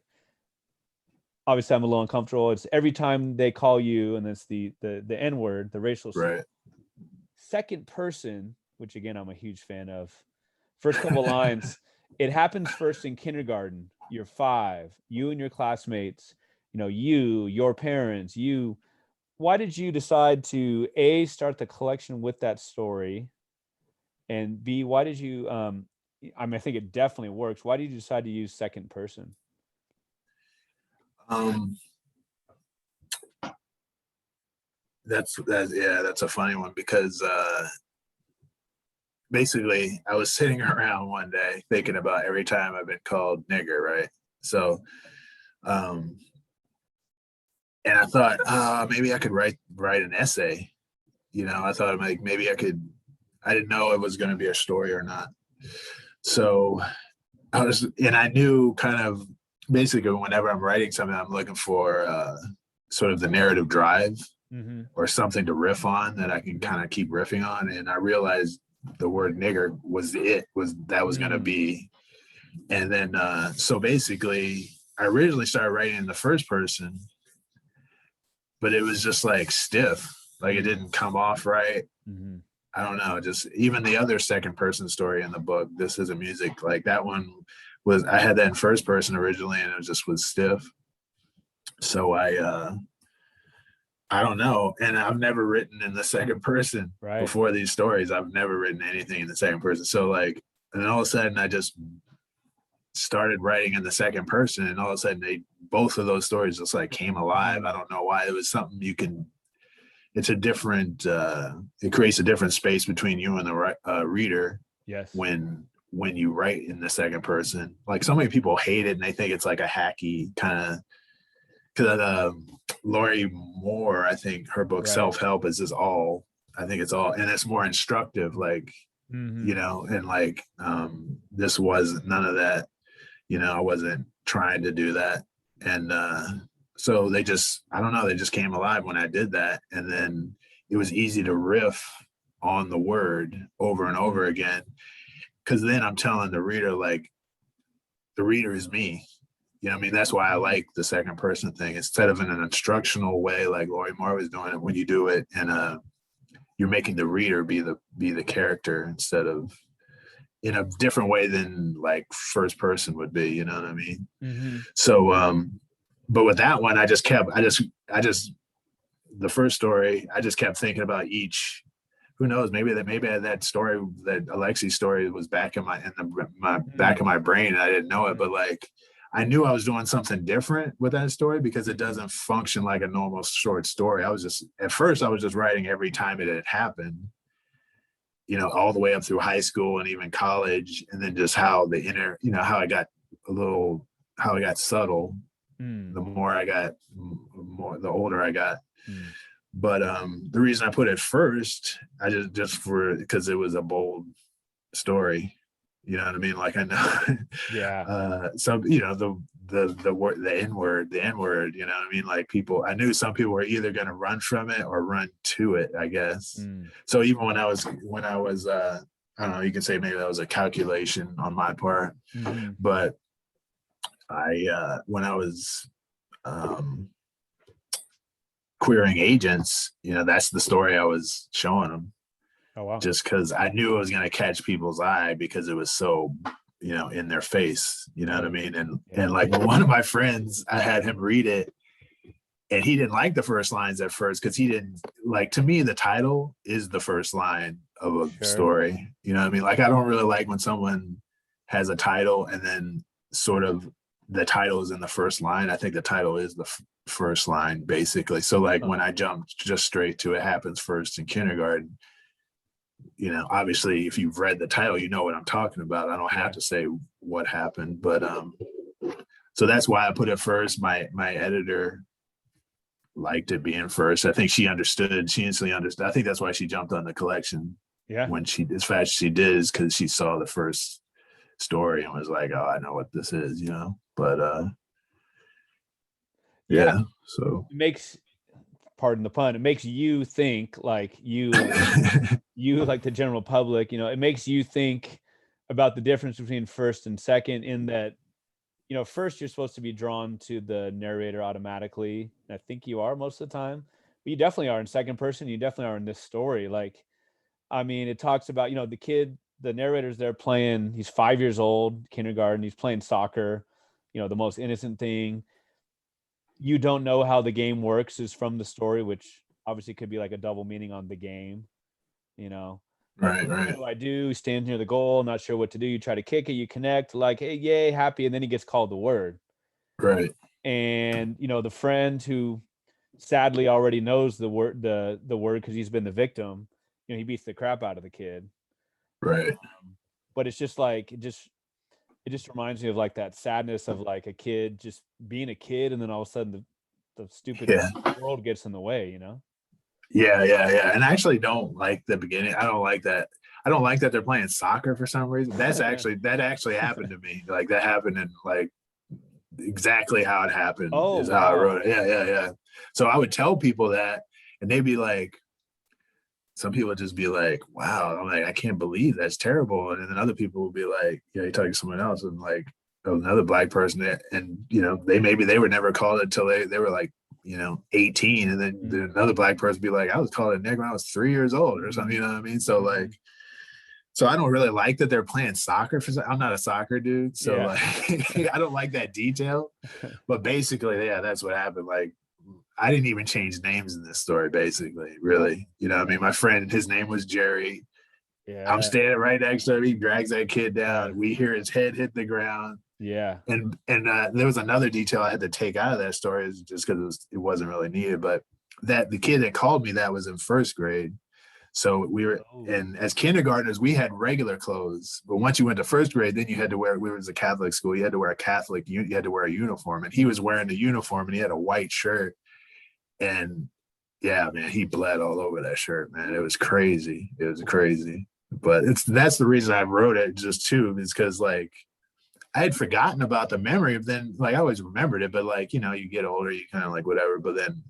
obviously I'm a little uncomfortable. It's every time they call you, and it's the N word, the racial slur. right. second person, which again I'm a huge fan of. First couple lines, it happens first in kindergarten. You're 5, you and your classmates, your parents, you. Why did you decide to A, start the collection with that story? And B, why did you, I think it definitely works. Why did you decide to use second person? That's a funny one because basically I was sitting around one day thinking about every time I've been called nigger, right? So and I thought maybe I could write an essay. I thought like maybe I didn't know it was going to be a story or not. So I knew kind of basically whenever I'm writing something, I'm looking for sort of the narrative drive or something to riff on that I can kind of keep riffing on. And I realized the word nigger was going to be. And then, so basically I originally started writing in the first person, but it was just like stiff, like it didn't come off right. I don't know, just even the other second person story in the book, This Isn't Music, like that one I had that in first person originally and it just was stiff. So I don't know. And I've never written in the second person before these stories. I've never written anything in the second person. So like, and then all of a sudden I just started writing in the second person and all of a sudden both of those stories just like came alive. I don't know why. It was something it's a different, it creates a different space between you and the reader. Yes. When you write in the second person, like so many people hate it and they think it's like a hacky kind of, because Lori Moore, I think her book Self-Help is just all, I think it's all, and it's more instructive, like, and like this was none of that, I wasn't trying to do that. And so they just came alive when I did that. And then it was easy to riff on the word over and over again. Because then I'm telling the reader, like, the reader is me. I mean, that's why I like the second person thing. Instead of in an instructional way, like Lori Moore was doing it, when you do it and you're making the reader be the character instead of in a different way than like first person would be, you know what I mean? So, but with that one, the first story, I just kept thinking about each. Who knows? Maybe that story, that Alexi's story, was back in my back of my brain, and I didn't know it. But like, I knew I was doing something different with that story because it doesn't function like a normal short story. At first I was just writing every time it had happened, all the way up through high school and even college, and then just how how I got subtle. The older I got. But the reason I put it first, because it was a bold story. You know what I mean? Like, I know. Yeah. So, the word, the N-word, you know what I mean? Like, I knew some people were either going to run from it or run to it, I guess. So even when I was, I don't know, you can say maybe that was a calculation on my part, but when I was, queering agents, that's the story I was showing them. Oh, wow. Just because I knew it was going to catch people's eye because it was so, in their face, you know what I mean? And like one of my friends, I had him read it and he didn't like the first lines at first because he didn't like, to me, the title is the first line of a story. You know what I mean? Like, I don't really like when someone has a title and then sort of the title is in the first line. I think the title is the first line, basically. So like when I jumped just straight to It Happens First in Kindergarten, obviously if you've read the title, you know what I'm talking about. I don't have to say what happened, but so that's why I put it first. My editor liked it being first. I think she instantly understood. I think that's why she jumped on the collection when as fast as she did, is because she saw the first story and was like, oh, I know what this is, but so it makes, pardon the pun, it makes you think like you like the general public, it makes you think about the difference between first and second, in that, first you're supposed to be drawn to the narrator automatically. And I think you are most of the time, but you definitely are in second person. You definitely are in this story. Like, I mean, it talks about, the kid, the narrator's there playing, he's 5 years old, kindergarten, he's playing soccer, the most innocent thing. You don't know how the game works is from the story, which obviously could be like a double meaning on the game, Right, what right, do I do? Stand near the goal, not sure what to do. You try to kick it, you connect, like, hey, yay, happy, and then he gets called the word. right. And the friend who sadly already knows the word, the word, because he's been the victim, he beats the crap out of the kid. Right. But it's just like it just reminds me of like that sadness of like a kid just being a kid, and then all of a sudden the stupid Yeah. world gets in the way, Yeah, yeah, yeah. And I actually don't like the beginning. I don't like that. I don't like that they're playing soccer for some reason. That actually happened to me. Like that happened, and like exactly how it happened Oh, is how I wow. wrote it. Yeah, yeah, yeah. So I would tell people that, and they'd be like, some people would just be like, "Wow," I'm like, "I can't believe that's terrible," and then other people would be like, "You're talking to someone else," and like another black person, and they were never called it until they were like 18, and then another black person be like, "I was called a nigger when I was 3 years old," or something. You know what I mean? So like, so I don't really like that they're playing soccer. I'm not a soccer dude, so Yeah. like, I don't like that detail. But basically, yeah, that's what happened. Like, I didn't even change names in this story, basically, really. I mean, my friend, his name was Jerry. I'm Yeah. standing right next to him. He drags that kid down. Yeah. We hear his head hit the ground. Yeah. And there was another detail I had to take out of that story, just because it wasn't really needed. But that the kid that called me that was in first grade. So we were, Oh. and as kindergartners, we had regular clothes. But once you went to first grade, then you had to wear. We was a Catholic school. You had to wear you had to wear a uniform. And he was wearing the uniform, and he had a white shirt. And yeah, man, he bled all over that shirt, man. It was crazy. It was crazy. But that's the reason I wrote it just too, is because like I had forgotten about the memory of then, like I always remembered it, but like, you get older, you kind of like whatever. But then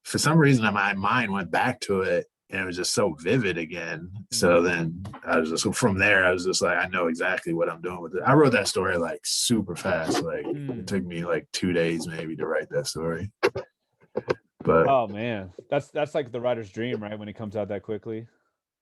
for some reason my mind went back to it, and it was just so vivid again. So then I was just, from there, I was just like, I know exactly what I'm doing with it. I wrote that story like super fast. Like it took me like 2 days maybe to write that story. But Oh man, that's like the writer's dream, right? When it comes out that quickly.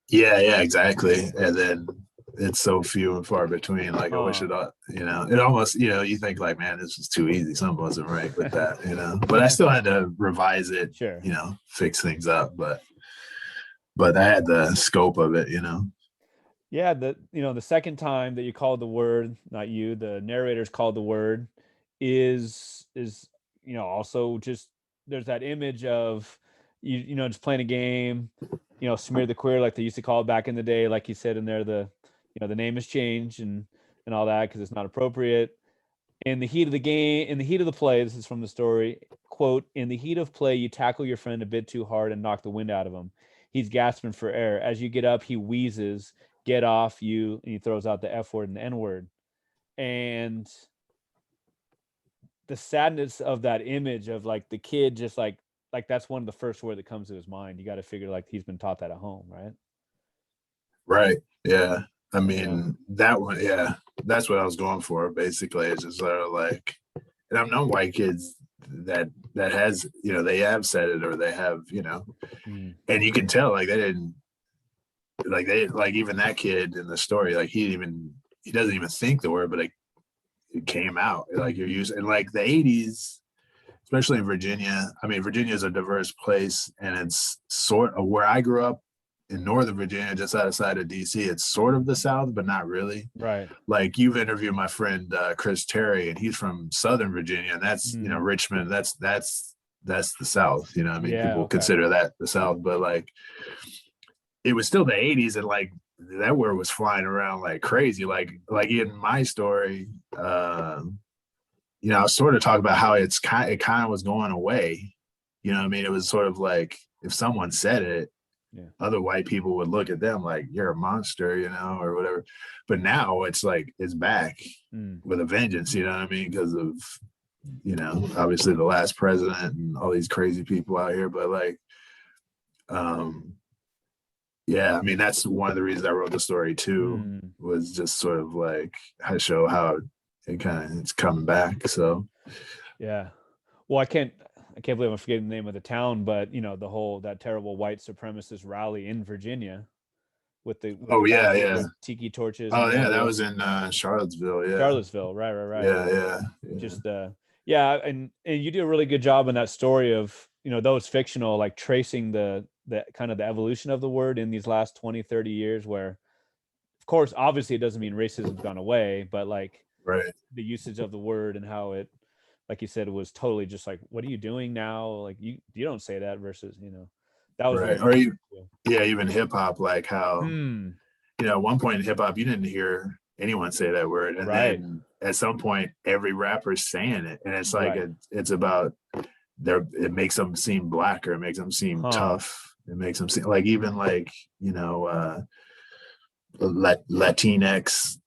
yeah, exactly. And then it's so few and far between. Like I wish it, it almost, you think like, man, this is too easy. Something wasn't right with that, But I still had to revise it, Sure. Fix things up. But I had the scope of it, Yeah, the second time that you called the word, not you, the narrator's called the word, is also just, there's that image of just playing a game, smear the queer, like they used to call it back in the day, like you said in there, the name has changed and all that because it's not appropriate. In the heat of the game, in the heat of the play, this is from the story, quote, "In the heat of play, you tackle your friend a bit too hard and knock the wind out of him. He's gasping for air. As you get up, he wheezes, get off you," and he throws out the F word and the N word. And the sadness of that image of like the kid just like that's one of the first word that comes to his mind. You got to figure like he's been taught that at home, right? Right. Yeah. I mean, that one, yeah, that's what I was going for. Basically, it's just sort of like, and I've known white kids that has, they have said it, or they have, and you can tell like they didn't, like even that kid in the story, like he doesn't even think the word, but it came out. Like you're using, and like the 80s, especially in Virginia. I mean, Virginia is a diverse place, and it's sort of where I grew up in Northern Virginia, just outside of DC. It's sort of the South, but not really. Right. Like you've interviewed my friend Chris Terry, and he's from Southern Virginia, and that's Richmond. That's the South. I mean, people consider that the South, but like it was still the 80s, and like that word was flying around like crazy. Like in my story, I was sort of talking about how it kind of was going away. What I mean? It was sort of like if someone said it, other white people would look at them like you're a monster, or whatever. But now it's like it's back with a vengeance. You know what I mean? Because of obviously the last president and all these crazy people out here. But like, yeah, I mean that's one of the reasons I wrote the story too. Was just sort of like I show how it's coming back. So yeah. Well, I can't believe I'm forgetting the name of the town, but the whole, that terrible white supremacist rally in Virginia. with the Oh yeah, with yeah. the tiki torches. Oh And the yeah, whole that deal. was in Charlottesville. Yeah, Charlottesville, right. yeah, yeah, yeah. Just yeah, and you do a really good job in that story of, you know, though it's fictional, like tracing the kind of the evolution of the word in these last 20-30 years, where of course obviously it doesn't mean racism's gone away, but like Right. the usage of the word and how it, like you said, it was totally just like, what are you doing now? Like you don't say that versus, you know, that was Right. very Or interesting too. yeah, even hip hop, like how, Hmm. you know, at one point in hip hop, you didn't hear anyone say that word. And Right. then at some point, every rapper's saying it. And it's like, Right. it's about it makes them seem blacker. It makes them seem Huh. tough. It makes them seem like, even like, you know, Latinx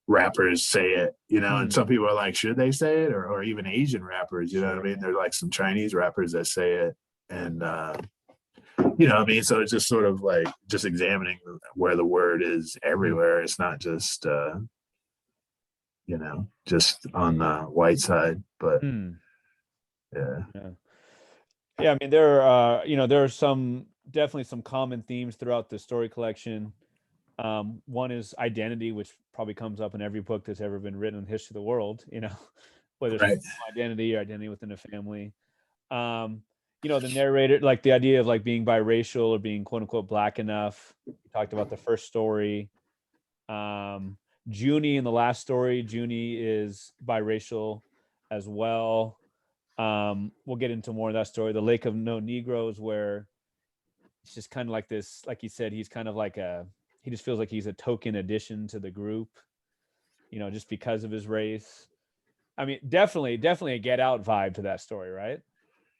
rappers say it, you know, and some people are like, should they say it? Or even Asian rappers, you know what I mean? There's like some Chinese rappers that say it. And, you know what I mean? So it's just sort of like just examining where the word is everywhere. It's not just, you know, just on the white side, but Hmm. yeah. Yeah. Yeah, I mean, there are, you know, there are definitely some common themes throughout the story collection. One is identity, which probably comes up in every book that's ever been written in the history of the world, you know, whether it's Right. identity or identity within a family. Um, you know, the narrator, like the idea of like being biracial or being quote unquote black enough. We talked about the first story. Junie in the last story, Junie is biracial as well. We'll get into more of that story. The Lake of No Negroes, where it's just kind of like this, like you said, he's kind of like he just feels like he's a token addition to the group, you know, just because of his race. I mean, definitely a Get Out vibe to that story, right?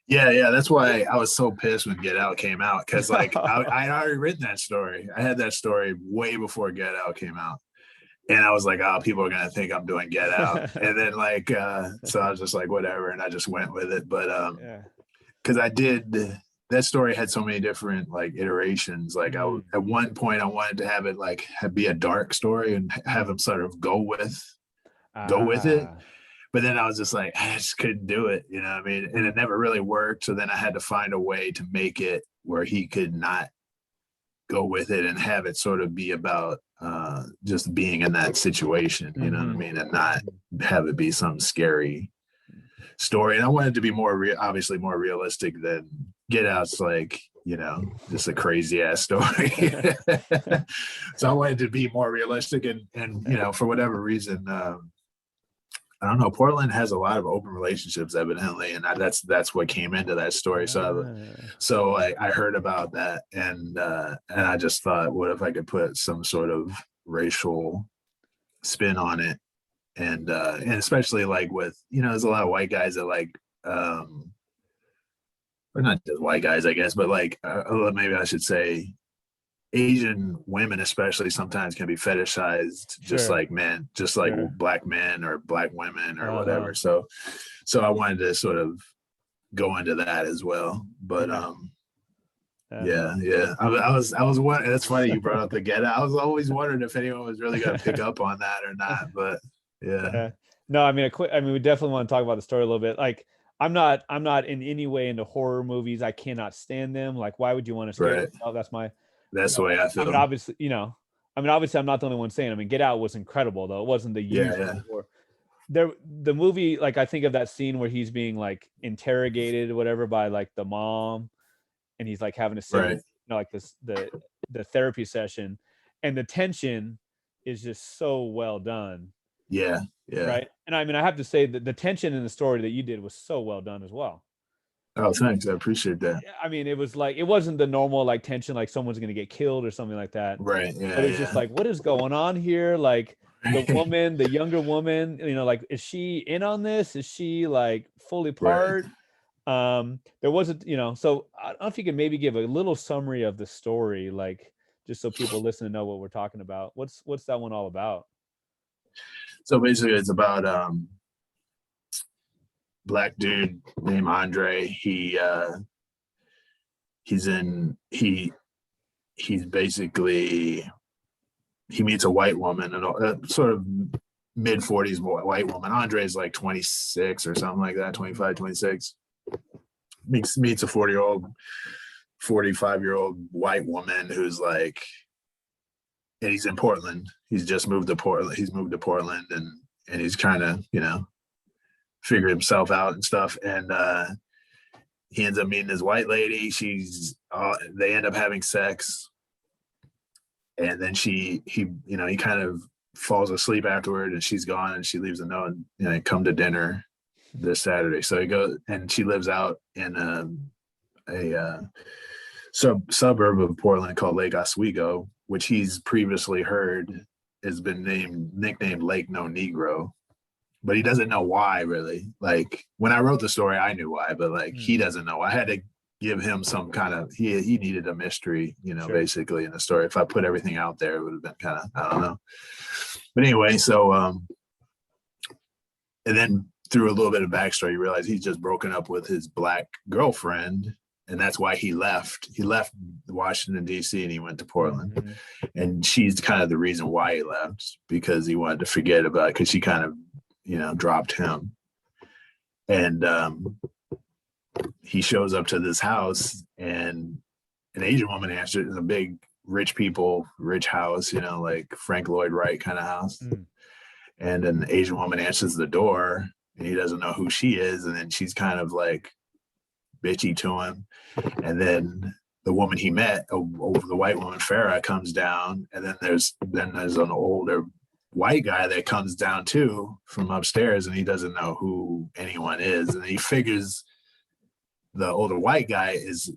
Yeah, yeah. That's why I was so pissed when Get Out came out, because like I had already written that story. I had that story way before Get Out came out. And I was like, oh, people are gonna think I'm doing Get Out. And then like so I was just like, whatever, and I just went with it. But Yeah. because I did, that story had so many different like iterations. Like at one point I wanted to have it like be a dark story and have him sort of go with it. Ah. But then I was just like, I just couldn't do it, you know what I mean? And it never really worked. So then I had to find a way to make it where he could not go with it and have it sort of be about just being in that situation, you know what I mean? And not have it be some scary story. And I wanted to be obviously more realistic than Get Out's, like, you know, just a crazy ass story. So I wanted to be more realistic, and you know, for whatever reason, I don't know. Portland has a lot of open relationships, evidently, and that's what came into that story. So I heard about that, and I just thought, what if I could put some sort of racial spin on it, and especially like with, you know, there's a lot of white guys that like, or not just white guys, I guess, but like maybe I should say Asian women especially sometimes can be fetishized, just Sure. like men, just like Sure. black men or black women or Uh-huh. whatever. So I wanted to sort of go into that as well. But yeah. I was wondering. That's funny you brought up the Get Out. I was always wondering if anyone was really going to pick up on that or not. But yeah, Yeah. No, I mean, we definitely want to talk about the story a little bit. Like, I'm not in any way into horror movies. I cannot stand them. Like, why would you want to scare right. yourself? That's my, That's the way I I mean, feel. obviously, you know, I mean, obviously, I'm not the only one saying. I mean, Get Out was incredible, though. It wasn't the Yeah, usual yeah, horror. The movie, like, I think of that scene where he's being like interrogated or whatever by like the mom, and he's like having to sit with, right. you know, like this the therapy session, and the tension is just so well done, Yeah, yeah. right? And I mean, I have to say that the tension in the story that you did was so well done as well. Oh, thanks. I appreciate that. I mean, it was like, it wasn't the normal like tension, like someone's gonna get killed or something like that, Right. but Yeah, it's just yeah. like, what is going on here? Like the younger woman, you know, like, is she in on this? Is she like fully Right. part? There wasn't, you know, so I don't know if you could maybe give a little summary of the story, like, just so people listening know what we're talking about. What's that one all about? So basically, it's about black dude named Andre. He's in he's basically, he meets a white woman, and sort of mid-40s white woman. Andre is like 26 or something like that, 25, 26. Meets a 40-year-old, 45-year-old white woman who's like and he's in Portland. He's just moved to Portland. He's moved to Portland, and he's trying to, figure himself out and stuff. And he ends up meeting this white lady. They end up having sex, and then he kind of falls asleep afterward, and she's gone, and she leaves a note, and come to dinner this Saturday. So he goes, and she lives out in a suburb of Portland called Lake Oswego, which he's previously heard has been nicknamed Lake No Negro, but he doesn't know why, really. Like, when I wrote the story, I knew why, but like he doesn't know. I had to give him some kind of, he needed a mystery, sure, basically in the story. If I put everything out there, it would have been kind of, I don't know. But anyway, so and then through a little bit of backstory, you realize he's just broken up with his black girlfriend, and that's why he left. He left Washington, D.C., and he went to Portland. Mm-hmm. And she's kind of the reason why he left, because he wanted to forget about it, because she kind of, dropped him. And he shows up to this house, and an Asian woman answers. It's a big rich house, like Frank Lloyd Wright kind of house. Mm. And an Asian woman answers the door, and he doesn't know who she is. And then she's kind of like bitchy to him. And then the woman he met, the white woman Farah, comes down, and then there's an older white guy that comes down too from upstairs, and he doesn't know who anyone is. And he figures the older white guy is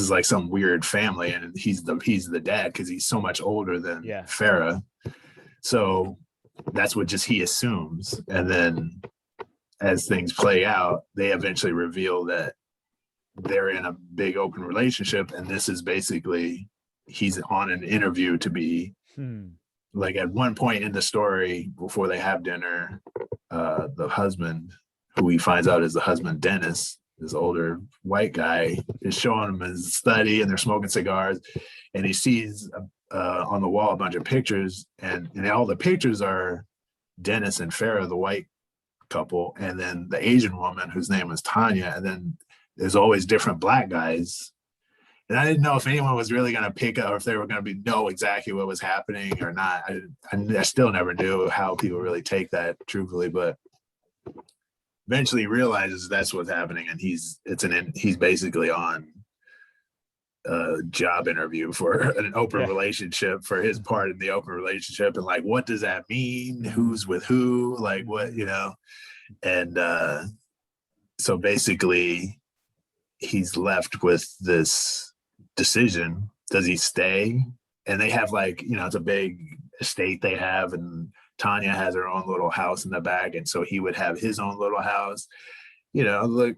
like some weird family, and he's the dad, because he's so much older than Farah. So that's what he assumes. And then as things play out, they eventually reveal that they're in a big open relationship, and this is basically, he's on an interview to be like, at one point in the story, before they have dinner, the husband, who he finds out is the husband, Dennis, this older white guy, is showing him his study, and they're smoking cigars, and he sees on the wall a bunch of pictures, and all the pictures are Dennis and Farah, the white couple, and then the Asian woman whose name is Tanya, and then there's always different black guys. And I didn't know if anyone was really going to pick up, or if they were going to know exactly what was happening or not. I still never knew how people really take that truthfully, but eventually he realizes that's what's happening, and he's basically on a job interview for an open relationship, for his part in the open relationship, and like, what does that mean? Who's with who? Like, what, and so basically he's left with this decision. Does he stay? And they have, like, it's a big estate they have, and Tanya has her own little house in the back, and so he would have his own little house. Look,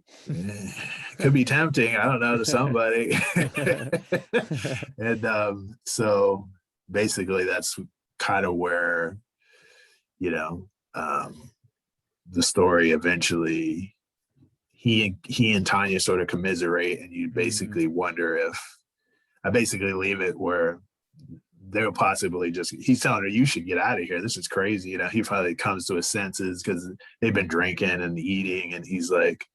could be tempting, I don't know, to somebody. And so basically that's kind of where, the story eventually, he and Tanya sort of commiserate, and you basically wonder if, I basically leave it where they'll possibly he's telling her, you should get out of here, this is crazy. He finally comes to his senses, because they've been drinking and eating, and he's like,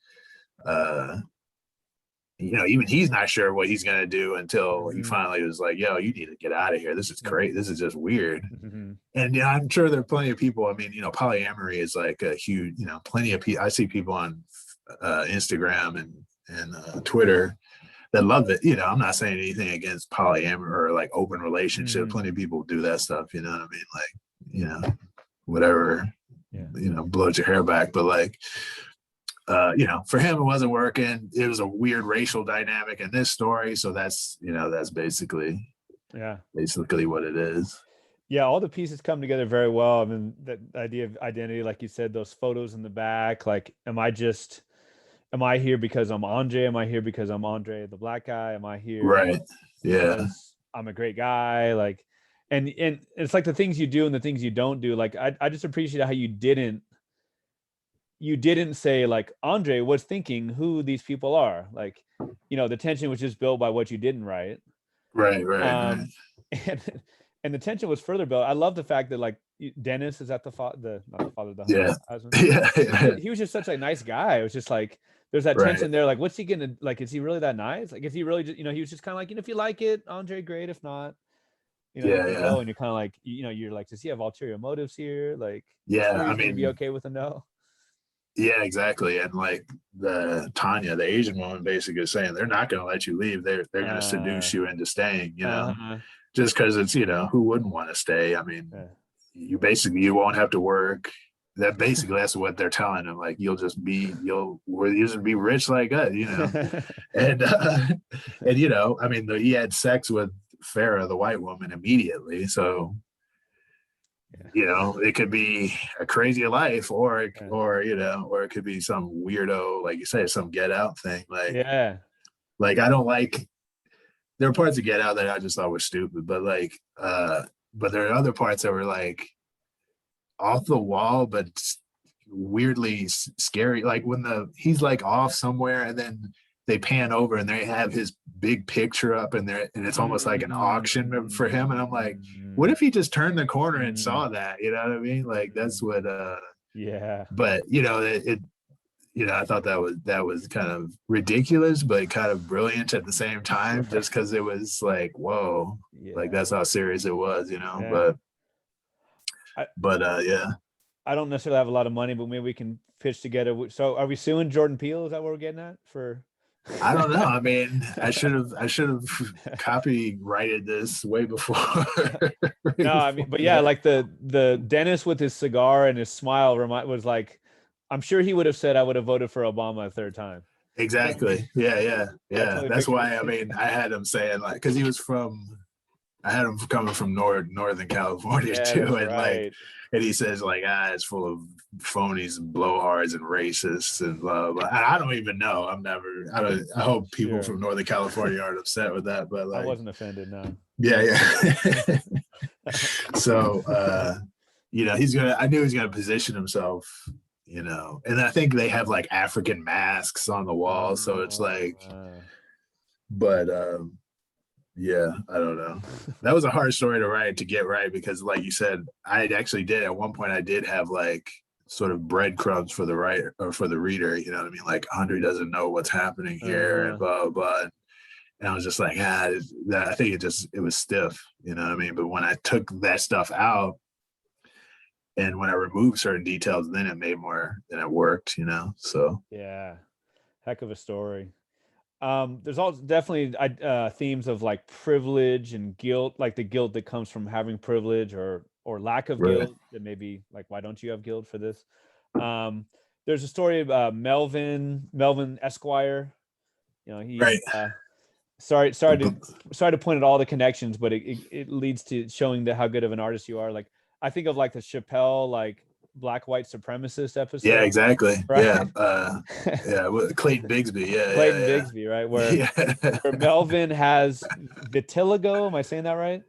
even he's not sure what he's going to do until he finally was like, yo, you need to get out of here, this is crazy, this is just weird. And I'm sure there are plenty of people, polyamory is like a huge, plenty of people, I see people on Instagram and Twitter that love it. I'm not saying anything against polyamory or like open relationship. Plenty of people do that stuff, you know what I mean? Like, whatever, blows your hair back. But like, for him, it wasn't working. It was a weird racial dynamic in this story. So that's basically what it is. Yeah, all the pieces come together very well. I mean, that idea of identity, like you said, those photos in the back, like, am I here because I'm Andre? Am I here because I'm Andre, the black guy? Am I here? Right. Yeah. I'm a great guy. Like, and it's like the things you do and the things you don't do. Like, I just appreciate how you didn't say, like, Andre was thinking who these people are. Like, the tension was just built by what you didn't write. Right. And the tension was further built. I love the fact that, like, Dennis is at not the father, the husband. Yeah. He was just such a nice guy. It was just like, there's that tension there. Like, what's he gonna, like, is he really that nice? Like, is he really just, he was just kind of like, if you like it, Andre, great. If not, Yeah, you yeah. go and you're kind of like, you're like, does he have ulterior motives here? Like, Yeah, sure I he's gonna be mean, okay with a no. yeah, exactly. And like the Tanya, the Asian woman, basically is saying they're not going to let you leave. They're going to Uh, seduce you into staying. uh-huh. Just because it's who wouldn't want to stay? I mean, Yeah. you won't have to work. That's what they're telling him. Like you'll just be rich like us. And I mean, he had sex with Farah, the white woman, immediately. So it could be a crazy life, or Yeah. or it could be some weirdo, like you say, some Get Out thing. Yeah. Like I don't like. There are parts of Get Out that I just thought were stupid, but but there are other parts that were like off the wall, but weirdly scary. Like when he's like off somewhere, and then they pan over and they have his big picture up, and it's almost like an auction for him. And I'm like, what if he just turned the corner and saw that? You know what I mean? Like that's what. Yeah. But I thought that was kind of ridiculous, but kind of brilliant at the same time, just because it was like, whoa, like that's how serious it was. Yeah. Yeah. I don't necessarily have a lot of money, but maybe we can pitch together. So are we suing Jordan Peele? Is that what we're getting at for? I don't know. I mean, I should have copyrighted this way before. No, I mean, but yeah, like the Dennis with his cigar and his smile was like, I'm sure he would have said I would have voted for Obama a third time. Exactly. Yeah. Totally That's picture why. it. I mean, I had him saying like, because I had him coming from Northern California Yeah, too, that's and right. and he says like, it's full of phonies and blowhards and racists and blah blah. I don't even know. I hope people Sure. from Northern California aren't upset with that, but I like, wasn't offended, no. yeah. So I knew he's gonna position himself, and I think they have like African masks on the wall, so it's like, but yeah, I don't know. That was a hard story to get right, because like you said, I actually did at one point, I did have like sort of breadcrumbs for the writer or for the reader, you know what I mean? Like Andre doesn't know what's happening here and blah blah. And I was just like, I think it was stiff, you know what I mean? But when I took that stuff out and when I removed certain details, then it worked, So Yeah, heck of a story. There's also definitely themes of like privilege and guilt, like the guilt that comes from having privilege or lack of right. guilt. That maybe like, why don't you have guilt for this? There's a story of Melvin Esquire. He's Right. sorry to point at all the connections, but it leads to showing how good of an artist you are. Like I think of like the Chappelle like black white supremacist episode. Yeah, exactly. Right? Yeah. Clayton Bigsby. Clayton Yeah. Bigsby, right? Where Melvin has vitiligo. Am I saying that right?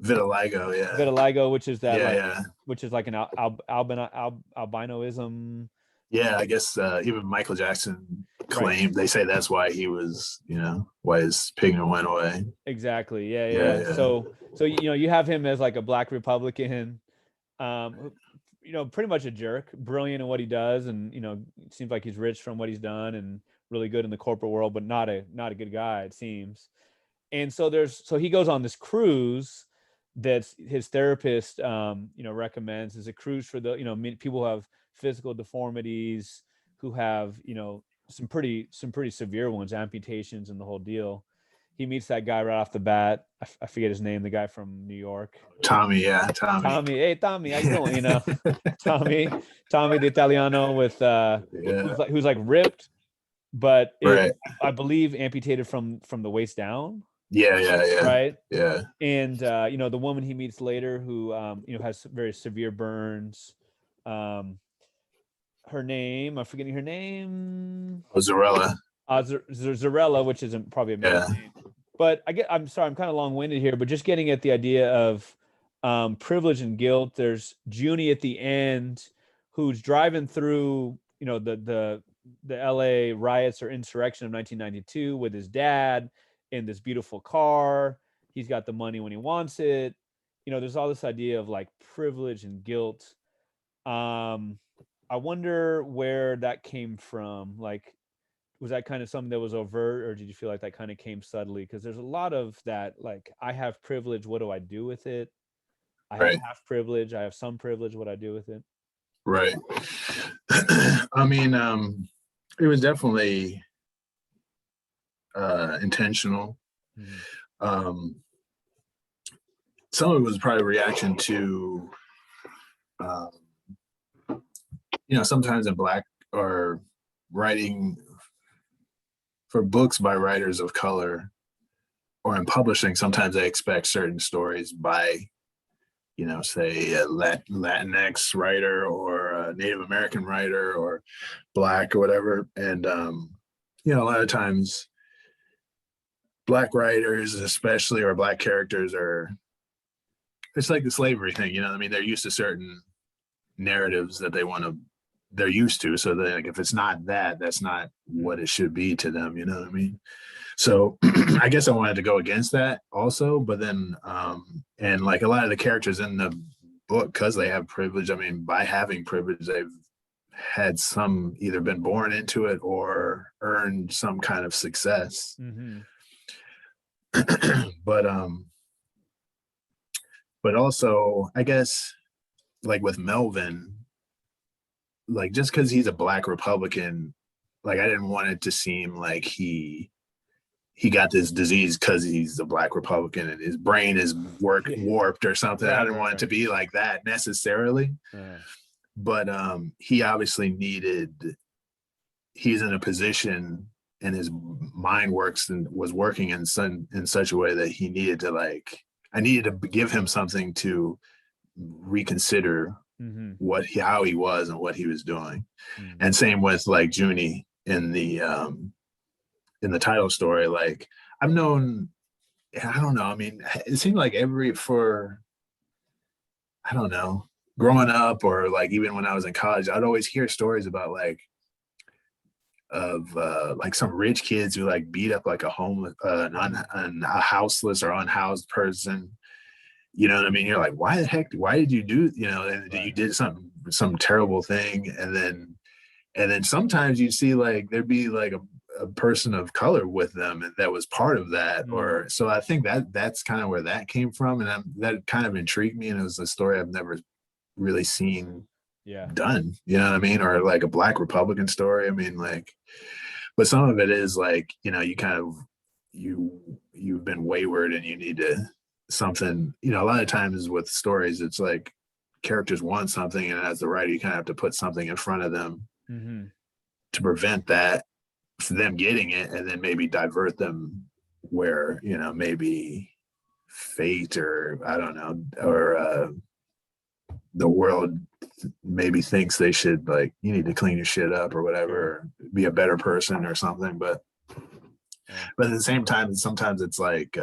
Vitiligo. Yeah. Vitiligo, which is that Yeah. which is like an albinoism. Yeah, I guess even Michael Jackson claimed, they say that's why he was, why his pigment went away. Exactly. Yeah. So you have him as like a black Republican, pretty much a jerk, brilliant in what he does, and it seems like he's rich from what he's done and really good in the corporate world, but not a good guy, it seems. And so he goes on this cruise that's his therapist recommends, is a cruise for the people who have physical deformities, who have some pretty severe ones, amputations and the whole deal. He meets that guy right off the bat. I forget his name, the guy from New York. Tommy. Yeah. Tommy. Hey, Tommy, how you doing? Tommy the Italiano with who's like ripped, but Right. I believe amputated from the waist down. Yeah. Right. Yeah. And the woman he meets later who has very severe burns. Her name, I'm forgetting her name. Zarella. Zarella, which isn't probably a maiden name. But I'm sorry, I'm kind of long-winded here, but just getting at the idea of privilege and guilt. There's Junie at the end, who's driving through, the LA riots or insurrection of 1992 with his dad in this beautiful car. He's got the money when he wants it. There's all this idea of like privilege and guilt. I wonder where that came from. Like, was that kind of something that was overt, or did you feel like that kind of came subtly? Because there's a lot of that, like, I have privilege, what do I do with it? I have Right. half privilege, I have some privilege, what I do with it. Right. I mean, it was definitely intentional. Mhm. Um, some of it was probably a reaction to, um, sometimes in Black or writing for books by writers of color, or in publishing, sometimes they expect certain stories by, say a Latinx writer or a Native American writer or Black or whatever. And, a lot of times Black writers, especially, or Black characters it's like the slavery thing, I mean, they're used to certain narratives that they're used to. So like, if it's not that, that's not what it should be to them. You know what I mean? So I guess I wanted to go against that also, but then, and like a lot of the characters in the book, because they have privilege, I mean, by having privilege, they've had some either been born into it or earned some kind of success. Mm-hmm. but but also, I guess, like with Melvin, like just because he's a Black Republican, like I didn't want it to seem like he got this disease because he's a Black Republican and his brain is warped or something. I didn't want it to be like that necessarily. But he obviously he's in a position, and his mind works and was working in such a way that he needed to, I needed to give him something to reconsider how he was and what he was doing. And same with like Junie in the title story. Like, I've known, I don't know, I mean, it seemed like I don't know, growing up, or like even when I was in college, I'd always hear stories about like some rich kids who like beat up like a homeless a houseless or unhoused person. You know what I mean? You're like, why did you do, and you did some terrible thing. And then sometimes you see like there'd be like a person of color with them, and that was part of that. Or so I think that's kind of where that came from. And that kind of intrigued me. And it was a story I've never really seen done, you know what I mean? Or like a Black Republican story. I mean, like, but some of it is like, you kind of, you've been wayward and you need to something, a lot of times with stories, it's like characters want something, and as the writer, you kind of have to put something in front of them to prevent that, for them getting it, and then maybe divert them where, maybe fate, or I don't know, or the world maybe thinks they should, like, you need to clean your shit up or whatever, or be a better person or something. But at the same time, sometimes it's like,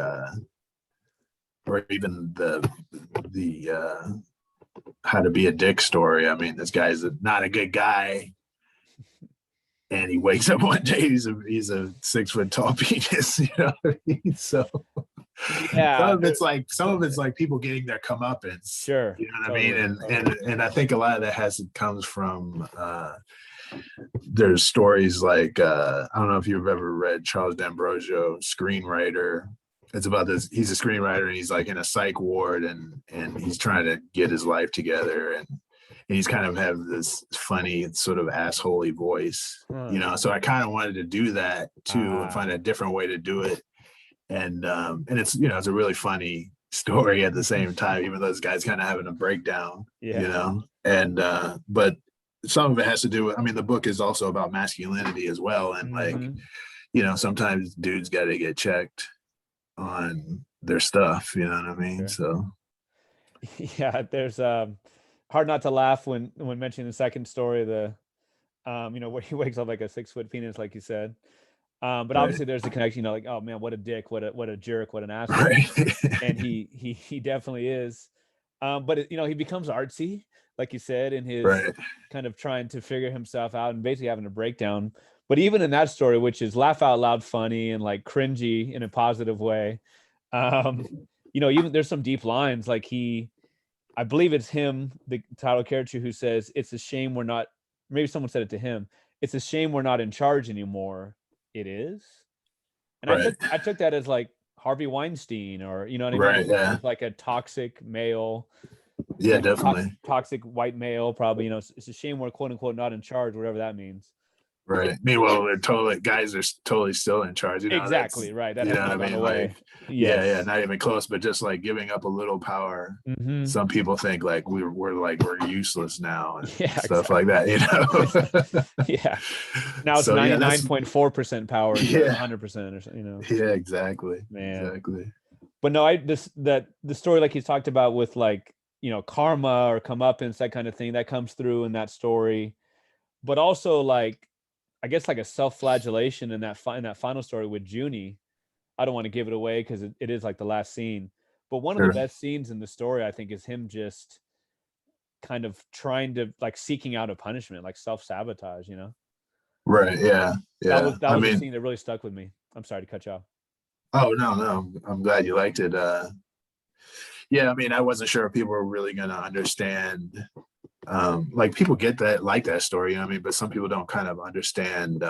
or even the how to be a dick story. I mean, this guy's not a good guy, and he wakes up one day, he's a 6 foot tall penis. You know what I mean? So some of it's like people getting their comeuppance. Sure. You know what I mean? And I think a lot of that comes from there's stories like I don't know if you've ever read Charles D'Ambrosio, screenwriter. It's about this. He's a screenwriter, and he's like in a psych ward, and he's trying to get his life together, and he's kind of have this funny sort of assholey voice, So I kind of wanted to do that too, and find a different way to do it, and it's it's a really funny story at the same time, even though this guy's kind of having a breakdown, and but some of it has to do with, I mean, the book is also about masculinity as well, and like sometimes dudes got to get checked on their stuff, you know what I mean? So there's hard not to laugh when mentioning the second story, the where he wakes up like a 6 foot penis, like you said. But obviously there's the connection, like, oh man, what a dick, what a jerk, what an asshole. And he definitely is. But he becomes artsy, like you said, in his kind of trying to figure himself out and basically having a breakdown. But even in that story, which is laugh out loud funny and like cringy in a positive way, even there's some deep lines. Like I believe it's him, the title character, who says, it's a shame we're not, maybe someone said it to him, it's a shame we're not in charge anymore. it is. And Right. I took that as like Harvey Weinstein, or you know what I mean? Right. Yeah. It's like a toxic male, Yeah, like definitely. toxic white male, probably. You know, it's a shame we're quote unquote not in charge, whatever that means. Right. Meanwhile, they're totally guys are totally still in charge. That's Exactly right. That you has know what I not gone mean. away. Like, yeah, Yes. not even close. But just like giving up a little power, Mm-hmm. some people think like we're useless now and Yeah, stuff exactly. like that. Yeah. Now it's So yeah, that's 99.4% power instead of yeah, 100%, or you know. yeah, exactly, Man. exactly. But no, the story like he's talked about with like, you know, karma or comeuppance, that kind of thing, that comes through in that story. But also like, I guess like a self-flagellation in in that final story with Junie. I don't want to give it away because it is like the last scene. But one of the Sure. best scenes in the story, I think, is him just kind of trying to like seeking out a punishment, like self-sabotage, you know? Right. Yeah. Yeah. That I was a mean, scene that really stuck with me. I'm sorry to cut you off. oh no, no, I'm glad you liked it. Yeah, I mean, I wasn't sure if people were really gonna understand. Like people get that, like that story. You know what I mean, but some people don't kind of understand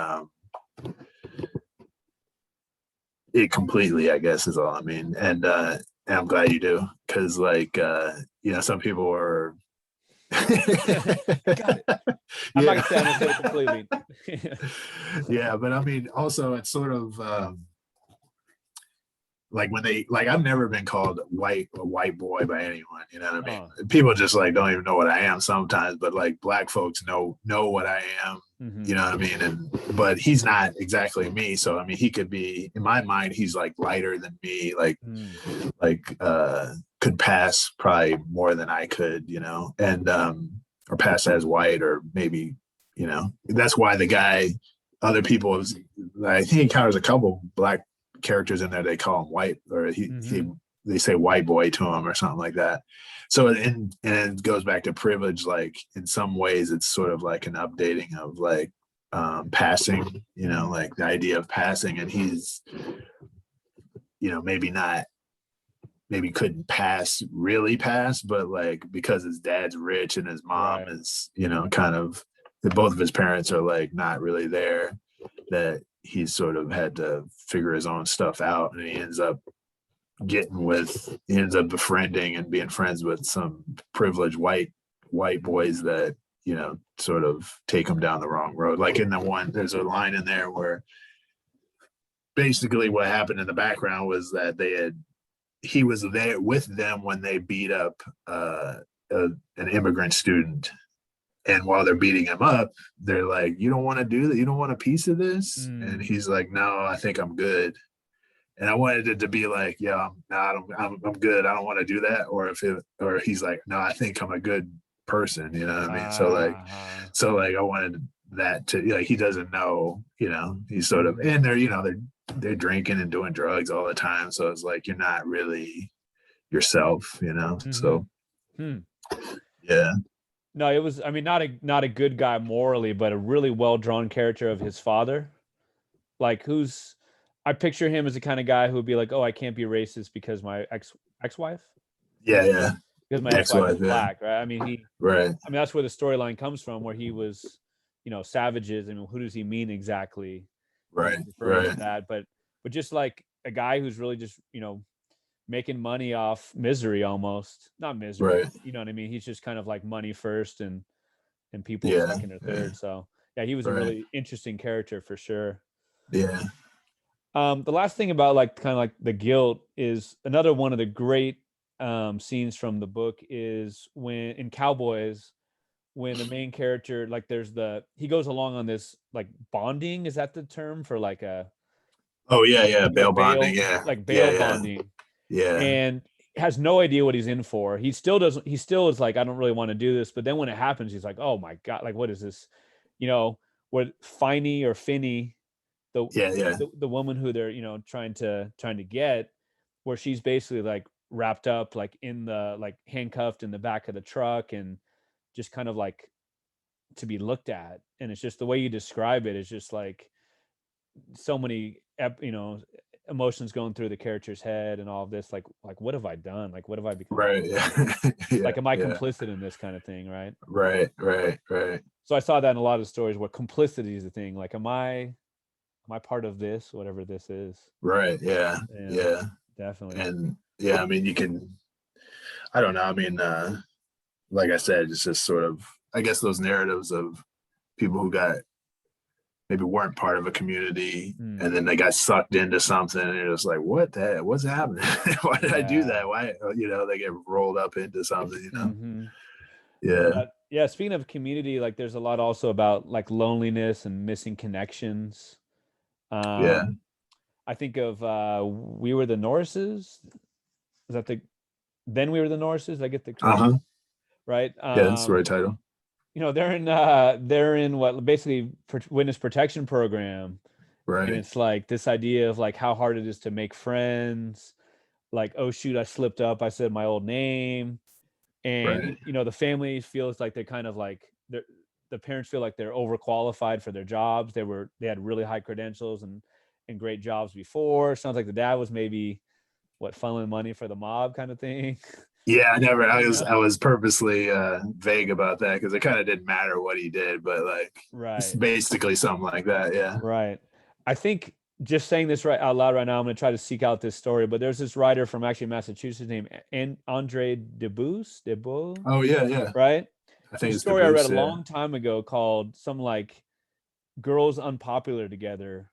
it completely. I guess is all I mean, and I'm glad you do because, like, some people are. Got it. I'm not Yeah. gonna say I understood it completely. Yeah, but I mean, also it's sort of. Like when they like I've never been called a white boy by anyone, you know what I mean? Oh. People just like don't even know what I am sometimes, but like black folks know what I am, Mm-hmm. you know what I mean? And but he's not exactly me, so I mean he could be, in my mind, he's like lighter than me, could pass probably more than I could, and or pass as white, or maybe, that's why the guy, other people, I think he encounters a couple black characters in there, they call him white, or Mm-hmm. they say white boy to him or something like that. So and it goes back to privilege. Like in some ways, it's sort of like an updating of like passing. Like the idea of passing, and he's maybe not, maybe couldn't really pass, but like because his dad's rich and his mom Right. is kind of, both of his parents are like not really there, that he's sort of had to figure his own stuff out, and he ends up befriending and being friends with some privileged white boys that sort of take him down the wrong road. Like there's a line in there where basically what happened in the background was that he was there with them when they beat up an immigrant student. And while they're beating him up, they're like, "You don't want to do that? You don't want a piece of this?" And he's like, "No, I think I'm good." And I wanted it to be like, "Yeah, I'm good. I don't want to do that." Or he's like, "No, I think I'm a good person." You know what I mean? Uh-huh. So like, I wanted that to, like, he doesn't know. He's sort of, and they're drinking and doing drugs all the time. So it's like you're not really yourself. So Hmm. yeah. No, it was, I mean, not a good guy morally, but a really well drawn character of his father. Like I picture him as the kind of guy who would be like, "Oh, I can't be racist because my ex-wife, Yeah, yeah. because my ex-wife is Ex-wife, yeah. black," right? I mean, Right. that's where the storyline comes from, where he was, savages. I mean, who does he mean exactly when Right. he's referring to Right. that? But just like a guy who's really just, making money off misery, almost not misery, Right. but you know what I mean? He's just kind of like money first and people Yeah. second or Yeah. third. So yeah, he was a Right. really interesting character for sure. Yeah. The last thing about like kind of like the guilt is another one of the great scenes from the book is when in Cowboys, when the main character, like he goes along on this like bonding, is that the term for like Oh yeah, yeah. like Bail bonding. Yeah. like Yeah. bail Yeah. bonding, Yeah. and has no idea what he's in for. He still is like, I don't really want to do this. But then when it happens, he's like, oh my God, like, what is this? What Finey or Finney, the, Yeah. Yeah. the woman who they're, trying to get, where she's basically like wrapped up, like in the, like handcuffed in the back of the truck and just kind of like to be looked at. And it's just the way you describe it is just like so many, emotions going through the character's head and all of this, like what have I done, like what have I become, Right. Yeah. Yeah. like am I Yeah. complicit in this kind of thing, right? Right. Right. Right. So I saw that in a lot of stories where complicity is the thing, like am I my part of this, whatever this is. Right. Yeah. Yeah, Yeah. definitely. And yeah, I mean, you can, I don't know. I mean, like I said, it's just sort of, I guess those narratives of people who got maybe weren't part of a community and then they got sucked into something and you're just like, what's happening? Why did I do that? Why, they get rolled up into something, Yeah. Yeah, speaking of community, like there's a lot also about like loneliness and missing connections. Yeah. I think of We Were the Norses. Is that the Then We Were the Norses? Did I get the correct, Uh-huh. right? Yeah, that's the right title. They're in what basically witness protection program. And Right. it's like this idea of like how hard it is to make friends. Like, oh shoot, I slipped up. I said my old name. And Right. the family feels like they're kind of like the parents feel like they're overqualified for their jobs. They had really high credentials and great jobs before. Sounds like the dad was maybe funneling money for the mob kind of thing. Yeah, I was purposely vague about that because it kind of didn't matter what he did, but like it's Right. basically something like that. Yeah. Right. I think just saying this right out loud right now, I'm going to try to seek out this story, but there's this writer from actually Massachusetts named Andre Debout, Oh yeah, yeah. right? I think There's a it's the story I read Boost, a yeah. long time ago called some like girls unpopular together.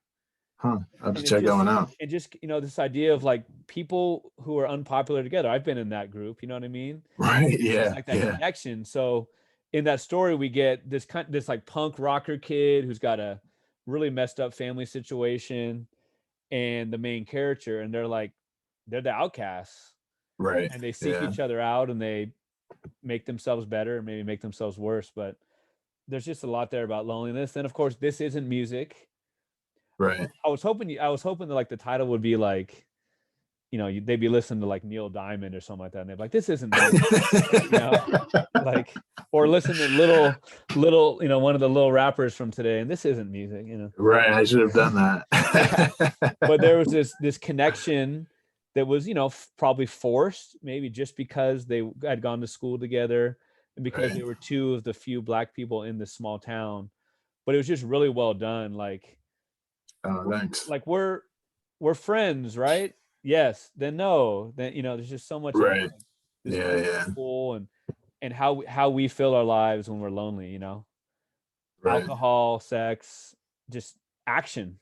Huh. I'll have to And it's check that one out. this idea of like people who are unpopular together. I've been in that group, you know what I mean? Right. It's just Yeah. like that Yeah. connection. So in that story, we get this like punk rocker kid who's got a really messed up family situation, and the main character, and they're the outcasts, Right. and they seek Yeah. each other out, and they make themselves better, maybe make themselves worse. But there's just a lot there about loneliness. And of course, this isn't music. Right. I was hoping that like the title would be like, they'd be listening to like Neil Diamond or something like that, and they'd be like, "This isn't music," like, or listen to little, one of the little rappers from today, and this isn't music. Right. I should have done that. But there was this connection that was, probably forced, maybe just because they had gone to school together and because they Right. were two of the few Black people in this small town. But it was just really well done. Oh, thanks. Like we're friends, right? Yes. Then no. Then there's just so much of Right. like, this Yeah. Yeah. pull and how we fill our lives when we're lonely. Right. Alcohol, sex, just action.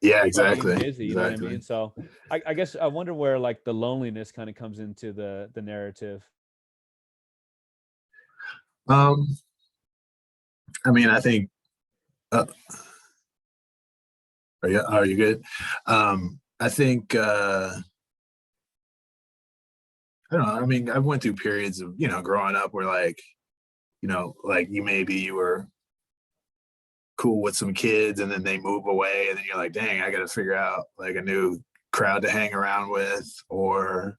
Yeah. Being Exactly. busy, you know what I Exactly. mean? So I guess I wonder where like the loneliness kind of comes into the narrative. I mean, I think. Uh, are you good? I think. I don't know. I mean, I went through periods of growing up where like you were cool with some kids and then they move away and then you're like, dang, I got to figure out like a new crowd to hang around with, or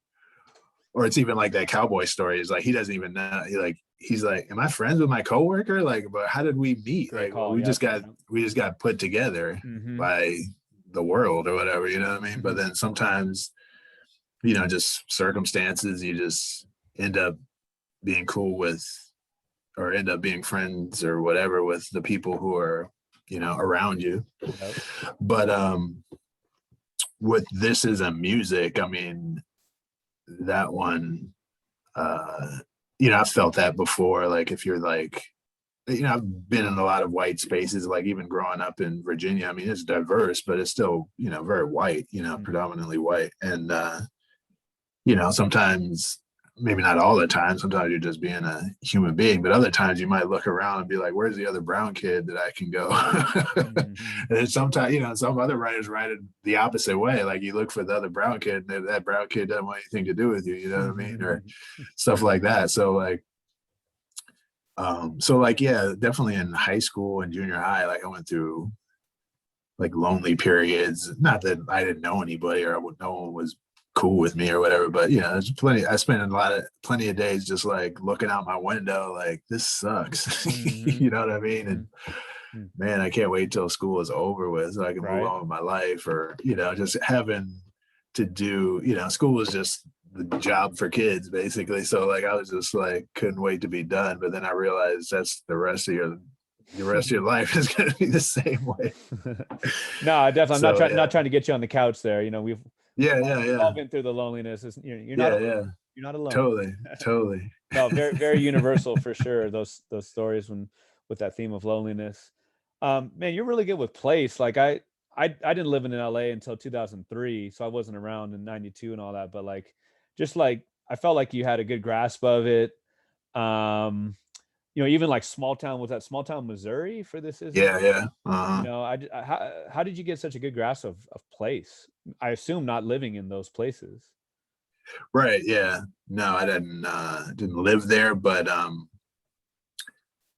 it's even like that cowboy story is like he doesn't even know. He's like, am I friends with my coworker? Like, but how did we meet? Great Like, well, call. we Yeah. just got put together Mm-hmm. by the world or whatever, you know what I mean? Mm-hmm. But then sometimes, just circumstances, you just end up being cool with or end up being friends or whatever with the people who are, around you. Yep. But with This Isn't Music, I mean, that one, I've felt that before. Like if you're like, I've been in a lot of white spaces, like even growing up in Virginia. I mean, it's diverse, but it's still, very white, predominantly white. And, sometimes, maybe not all the time, sometimes you're just being a human being, but other times you might look around and be like, where's the other brown kid that I can go? Mm-hmm. And then sometimes, some other writers write it the opposite way. Like you look for the other brown kid and that brown kid doesn't want anything to do with you, you know what I mean? Or stuff like that. So like, yeah, definitely in high school and junior high, like I went through like lonely periods. Not that I didn't know anybody or no one was cool with me or whatever, but there's plenty. I spent plenty of days just like looking out my window, like this sucks. Mm-hmm. You know what I mean? And man, I can't wait till school is over with so I can move Right. on with my life, or just having to do. School is just the job for kids basically. So like I was just like couldn't wait to be done. But then I realized that's the rest of your the rest of your life is going to be the same way. No, definitely. I'm So, not trying to get you on the couch there. You know, we've all been through the loneliness. You're not alone. You're not alone. Totally. No, very, very universal for sure. Those stories with that theme of loneliness. Man, you're really good with place. Like I didn't live in LA until 2003, so I wasn't around in '92 and all that. But like, just like I felt like you had a good grasp of it. You know, even like small town, was that small town Missouri for this? Is Yeah. You know, how did you get such a good grasp of place? I assume not living in those places. Right. Yeah. No, I didn't live there, but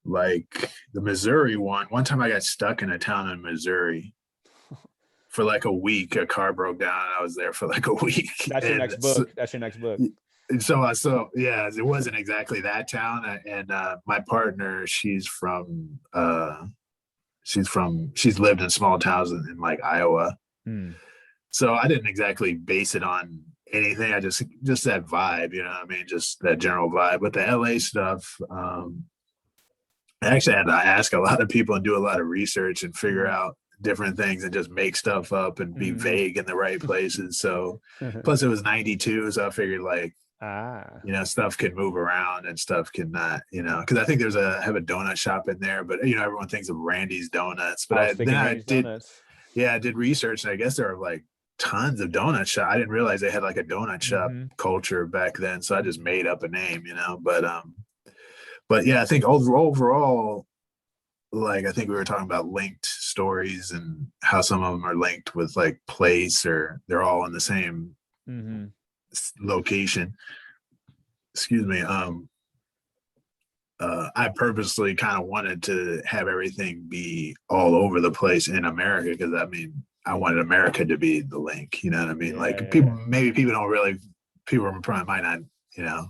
like the Missouri one time I got stuck in a town in Missouri for like a week. A car broke down and I was there for like a week. That's your next book. That's your next book. And so yeah, it wasn't exactly that town. And my partner, she's lived in small towns in like Iowa. So I didn't exactly base it on anything. I just that vibe, you know what I mean? Just that general vibe. But the LA stuff, I actually had to ask a lot of people and do a lot of research and figure out different things and just make stuff up and be vague in the right places. So plus it was 92, so I figured like, you know, stuff can move around and stuff cannot, you know, because I think have a donut shop in there, but you know, everyone thinks of Randy's Donuts. But I did research, and I guess there are like tons of donut shop. I didn't realize they had like a donut shop culture back then, so I just made up a name, you know. But yeah, I think overall, like I think we were talking about linked stories and how some of them are linked with like place, or they're all in the same location. Excuse me. I purposely kind of wanted to have everything be all over the place in America, because I mean, I wanted America to be the link, you know what I mean? People don't really, people probably might not, you know,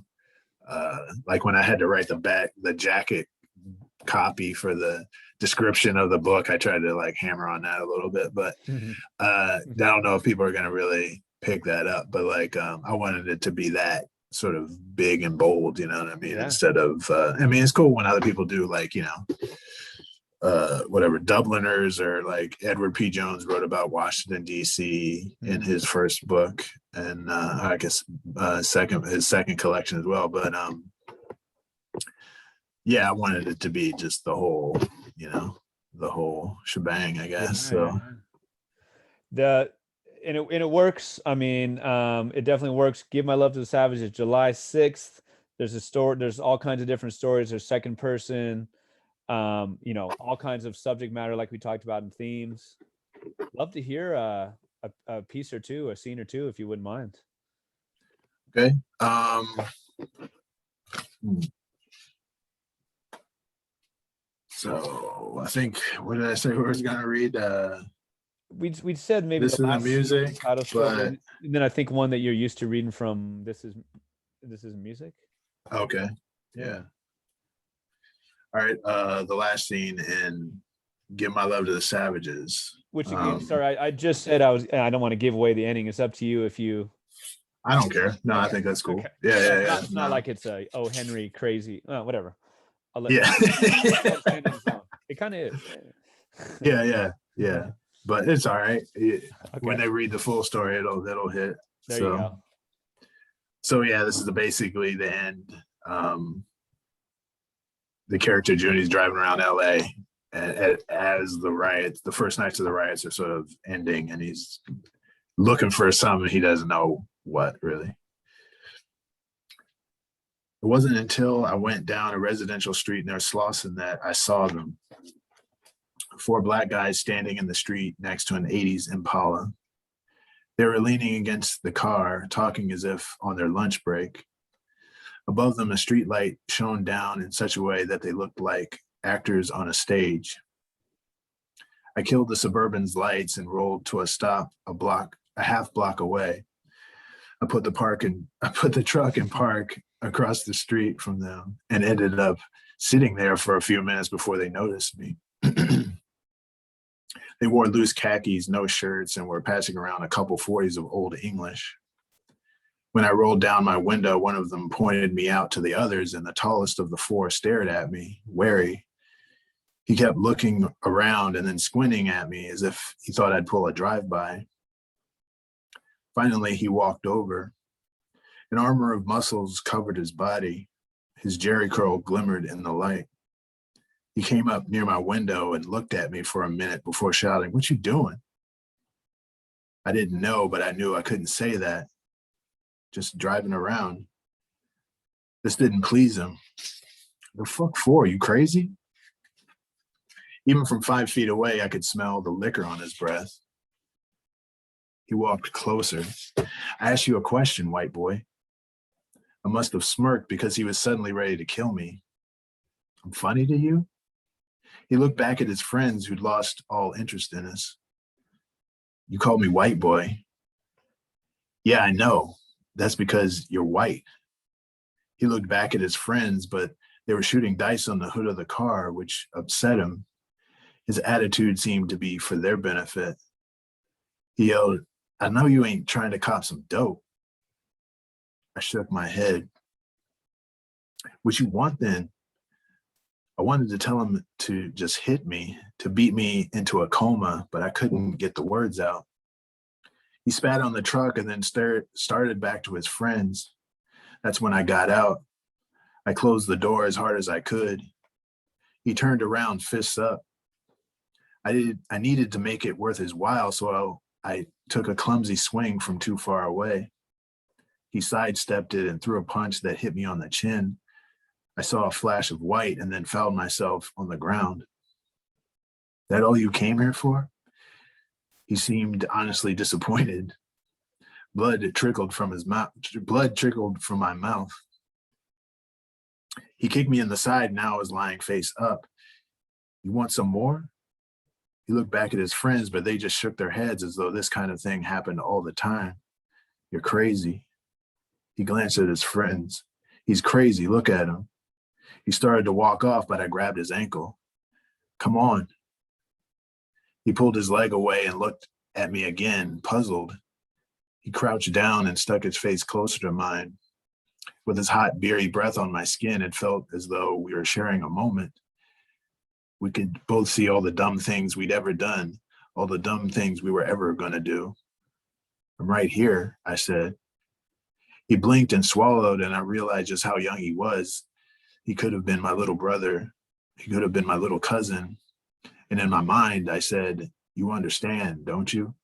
like when I had to write the jacket copy for the description of the book, I tried to like hammer on that a little bit, but I don't know if people are going to really pick that up, but like, I wanted it to be that sort of big and bold, you know what I mean? Instead of, I mean, it's cool when other people do like, you know, whatever Dubliners, or like Edward P. Jones wrote about Washington, D.C. in his first book, and I guess his second collection as well. But yeah, I wanted it to be just the whole, you know, the whole shebang, I guess. So and it works. I mean, it definitely works. Give My Love to the Savages, July 6th. There's a story. There's all kinds of different stories. There's second person. You know, all kinds of subject matter like we talked about, in themes. Love to hear a piece or two, a scene or two, if you wouldn't mind. Okay. So I think, what did I say we were going to read? We said maybe this is the music, but... and then I think one that you're used to reading from. This is music. Okay. Yeah. All right. The last scene in Give My Love to the Savages. Which again, sorry, I just said I don't want to give away the ending. It's up to you if you. I don't care. No, I think that's cool. Okay. Yeah. It's not like it's a Henry crazy. Whatever. I'll let it kind of is. Yeah. But it's all right. When they read the full story, it'll hit. There you go. So yeah, this is basically the end. The character Junie's driving around LA as the first nights of the riots are sort of ending, and he's looking for something he doesn't know what really. It wasn't until I went down a residential street near Slauson that I saw them. 4 black guys standing in the street next to an 80s Impala. They were leaning against the car, talking as if on their lunch break. Above them, a street light shone down in such a way that they looked like actors on a stage. I killed the Suburban's lights and rolled to a stop a half block away. I put the truck in park across the street from them and ended up sitting there for a few minutes before they noticed me. They wore loose khakis, no shirts, and were passing around a couple 40s of Old English. When I rolled down my window, one of them pointed me out to the others, and the tallest of the 4 stared at me, wary. He kept looking around and then squinting at me as if he thought I'd pull a drive-by. Finally, he walked over. An armor of muscles covered his body. His jerry curl glimmered in the light. He came up near my window and looked at me for a minute before shouting, "What you doing?" I didn't know, but I knew I couldn't say that. Just driving around. This didn't please him. The fuck for? You crazy? Even from 5 feet away, I could smell the liquor on his breath. He walked closer. "I asked you a question, white boy." I must have smirked because he was suddenly ready to kill me. "I'm funny to you?" He looked back at his friends who'd lost all interest in us. "You called me white boy." "Yeah, I know. That's because you're white." He looked back at his friends, but they were shooting dice on the hood of the car, which upset him. His attitude seemed to be for their benefit. He yelled, "I know you ain't trying to cop some dope." I shook my head. "What you want then?" I wanted to tell him to just hit me, to beat me into a coma, but I couldn't get the words out. He spat on the truck and then started back to his friends. That's when I got out. I closed the door as hard as I could. He turned around, fists up. I needed to make it worth his while, so I took a clumsy swing from too far away. He sidestepped it and threw a punch that hit me on the chin. I saw a flash of white and then found myself on the ground. "That all you came here for?" He seemed honestly disappointed. Blood trickled from my mouth. He kicked me in the side and now I was lying face up. "You want some more?" He looked back at his friends, but they just shook their heads as though this kind of thing happened all the time. "You're crazy." He glanced at his friends. "He's crazy, look at him." He started to walk off, but I grabbed his ankle. "Come on." He pulled his leg away and looked at me again, puzzled. He crouched down and stuck his face closer to mine. With his hot, beery breath on my skin, it felt as though we were sharing a moment. We could both see all the dumb things we'd ever done, all the dumb things we were ever going to do. "I'm right here," I said. He blinked and swallowed, and I realized just how young he was. He could have been my little brother. He could have been my little cousin. And in my mind, I said, "You understand, don't you?"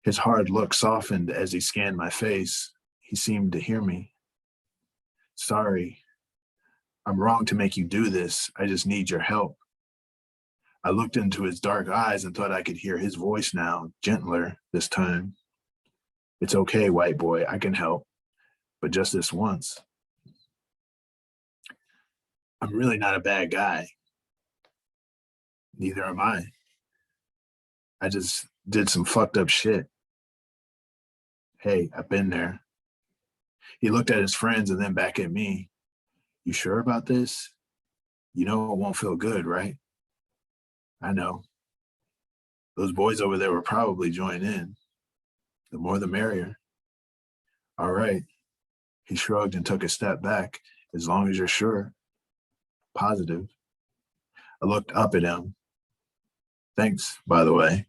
His hard look softened as he scanned my face. He seemed to hear me. "Sorry. I'm wrong to make you do this. I just need your help." I looked into his dark eyes and thought I could hear his voice now, gentler this time. "It's okay, white boy. I can help. But just this once. I'm really not a bad guy. Neither am I. I just did some fucked up shit. Hey, I've been there." He looked at his friends and then back at me. "You sure about this? You know it won't feel good, right?" "I know. Those boys over there will probably join in. The more the merrier." "All right." He shrugged and took a step back. "As long as you're sure." "Positive." I looked up at him. "Thanks, by the way."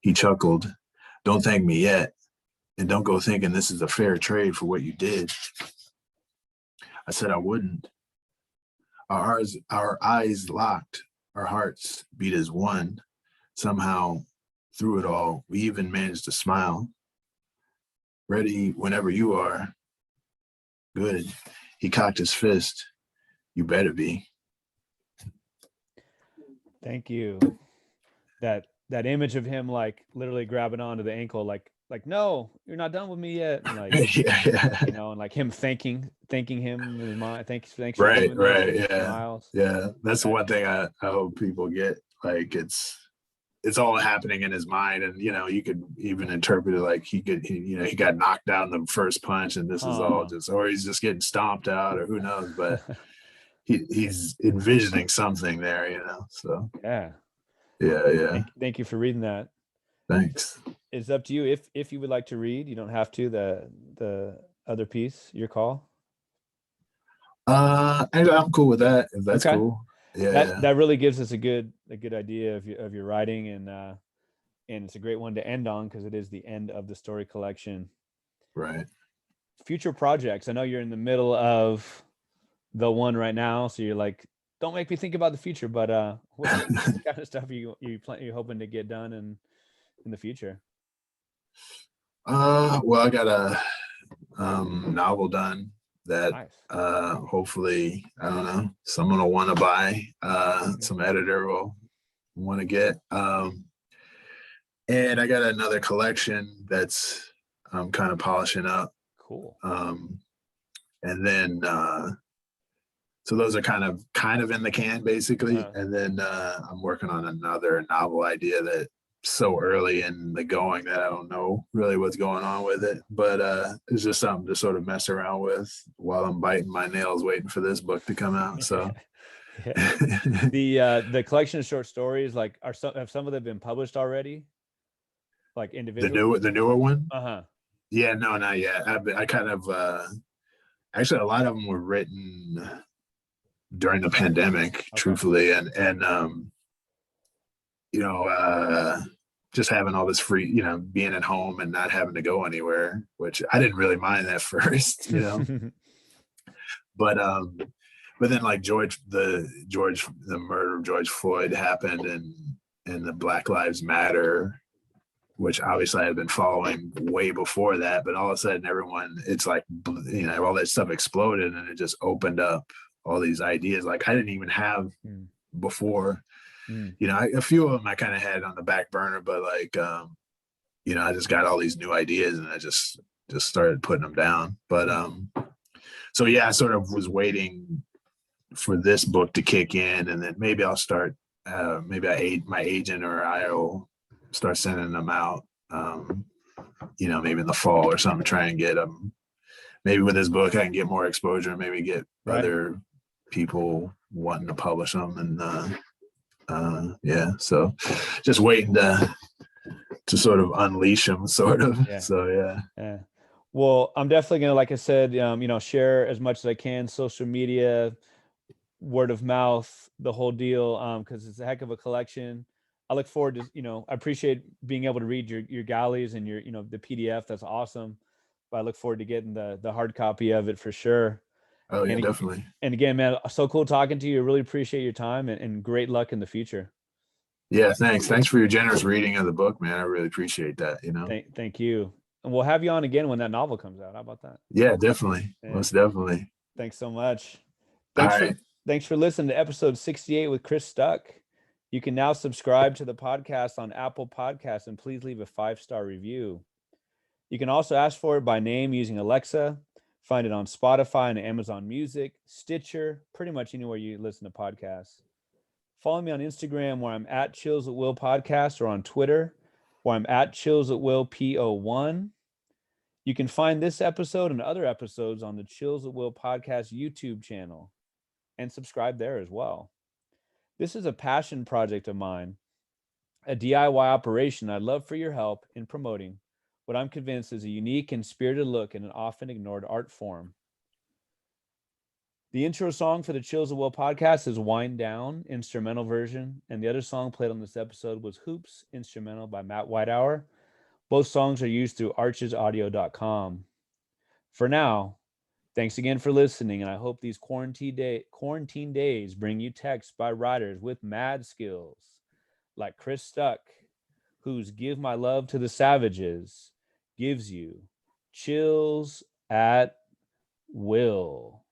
He chuckled. "Don't thank me yet. And don't go thinking this is a fair trade for what you did." I said I wouldn't. Our eyes locked. Our hearts beat as one. Somehow, through it all, we even managed to smile. "Ready whenever you are." "Good." He cocked his fist. "You better be." Thank you. That image of him like literally grabbing onto the ankle, like "No, you're not done with me yet," and like Yeah. and like him thanking him in his mind. Thanks for Right, doing this. right. And he Yeah. smiles. Yeah. That's the one thing I hope people get. Like it's all happening in his mind. And you could even interpret it like he got knocked out in the first punch and this is all just, or he's just getting stomped out or who knows, but he's envisioning something there, so Yeah. yeah. Thank you for reading that. Thanks. It's up to you if you would like to read. You don't have to. The other piece, your call. I'm cool with that if that's Okay. cool. Yeah. that really gives us a good idea of your writing, and it's a great one to end on because it is the end of the story collection. Right. Future projects. I know you're in the middle of the one right now, so you're like, don't make me think about the future. But what kind of stuff are you hoping to get done in the future? Well, I got a novel done that Nice. hopefully, I don't know, someone will want to buy, some editor will want to get. And I got another collection that's I'm kind of polishing up. Cool. And then so those are kind of in the can basically. And then I'm working on another novel idea that so early in the going that I don't know really what's going on with it, but it's just something to sort of mess around with while I'm biting my nails waiting for this book to come out. So the collection of short stories, like, have some of them been published already, like individually? the newer one? Uh-huh. Yeah, no, not yet. I kind of actually a lot of them were written during the pandemic, Okay. truthfully, and you know, just having all this free, you know, being at home and not having to go anywhere, which I didn't really mind at first, you know. but then like the murder of George Floyd happened, and the Black Lives Matter, which obviously I had been following way before that, but all of a sudden it's like, you know, all that stuff exploded, and it just opened up all these ideas like I didn't even have before. You know, a few of them I kind of had on the back burner, but like, you know, I just got all these new ideas and I just started putting them down. But so yeah, I sort of was waiting for this book to kick in, and then maybe I'll start. Maybe my agent or I'll start sending them out. You know, maybe in the fall or something. Try and get them. Maybe with this book, I can get more exposure. Maybe get other people wanting to publish them, and yeah. So just waiting to sort of unleash them, sort of. Yeah. So yeah. Well, I'm definitely gonna, like I said, you know, share as much as I can, social media, word of mouth, the whole deal, because it's a heck of a collection. I look forward to, you know, I appreciate being able to read your galleys and your, you know, the PDF. That's awesome. But I look forward to getting the hard copy of it for sure. Oh yeah, definitely. And again, man, so cool talking to you. I really appreciate your time, and great luck in the future. Yeah, thanks for your generous reading of the book, man. I really appreciate that, you know. Thank you. And we'll have you on again when that novel comes out. How about that? Yeah, definitely. Yeah. Most definitely. Thanks so much. Thanks for listening to episode 68 with Chris Stuck. You can now subscribe to the podcast on Apple Podcasts, and please leave a 5-star review. You can also ask for it by name using Alexa. Find it on Spotify and Amazon Music, Stitcher, pretty much anywhere you listen to podcasts. Follow me on Instagram, where I'm at Chills at Will Podcast, or on Twitter, where I'm at Chills at Will PO1. You can find this episode and other episodes on the Chills at Will Podcast YouTube channel, and subscribe there as well. This is a passion project of mine, a DIY operation I'd love for your help in promoting what I'm convinced is a unique and spirited look at an often ignored art form. The intro song for the Chills at Will podcast is Wind Down, instrumental version, and the other song played on this episode was Hoops, instrumental by Matt Whitehour. Both songs are used through archesaudio.com. For now, thanks again for listening, and I hope these quarantine days bring you texts by writers with mad skills, like Chris Stuck, whose Give My Love to the Savages gives you chills at will.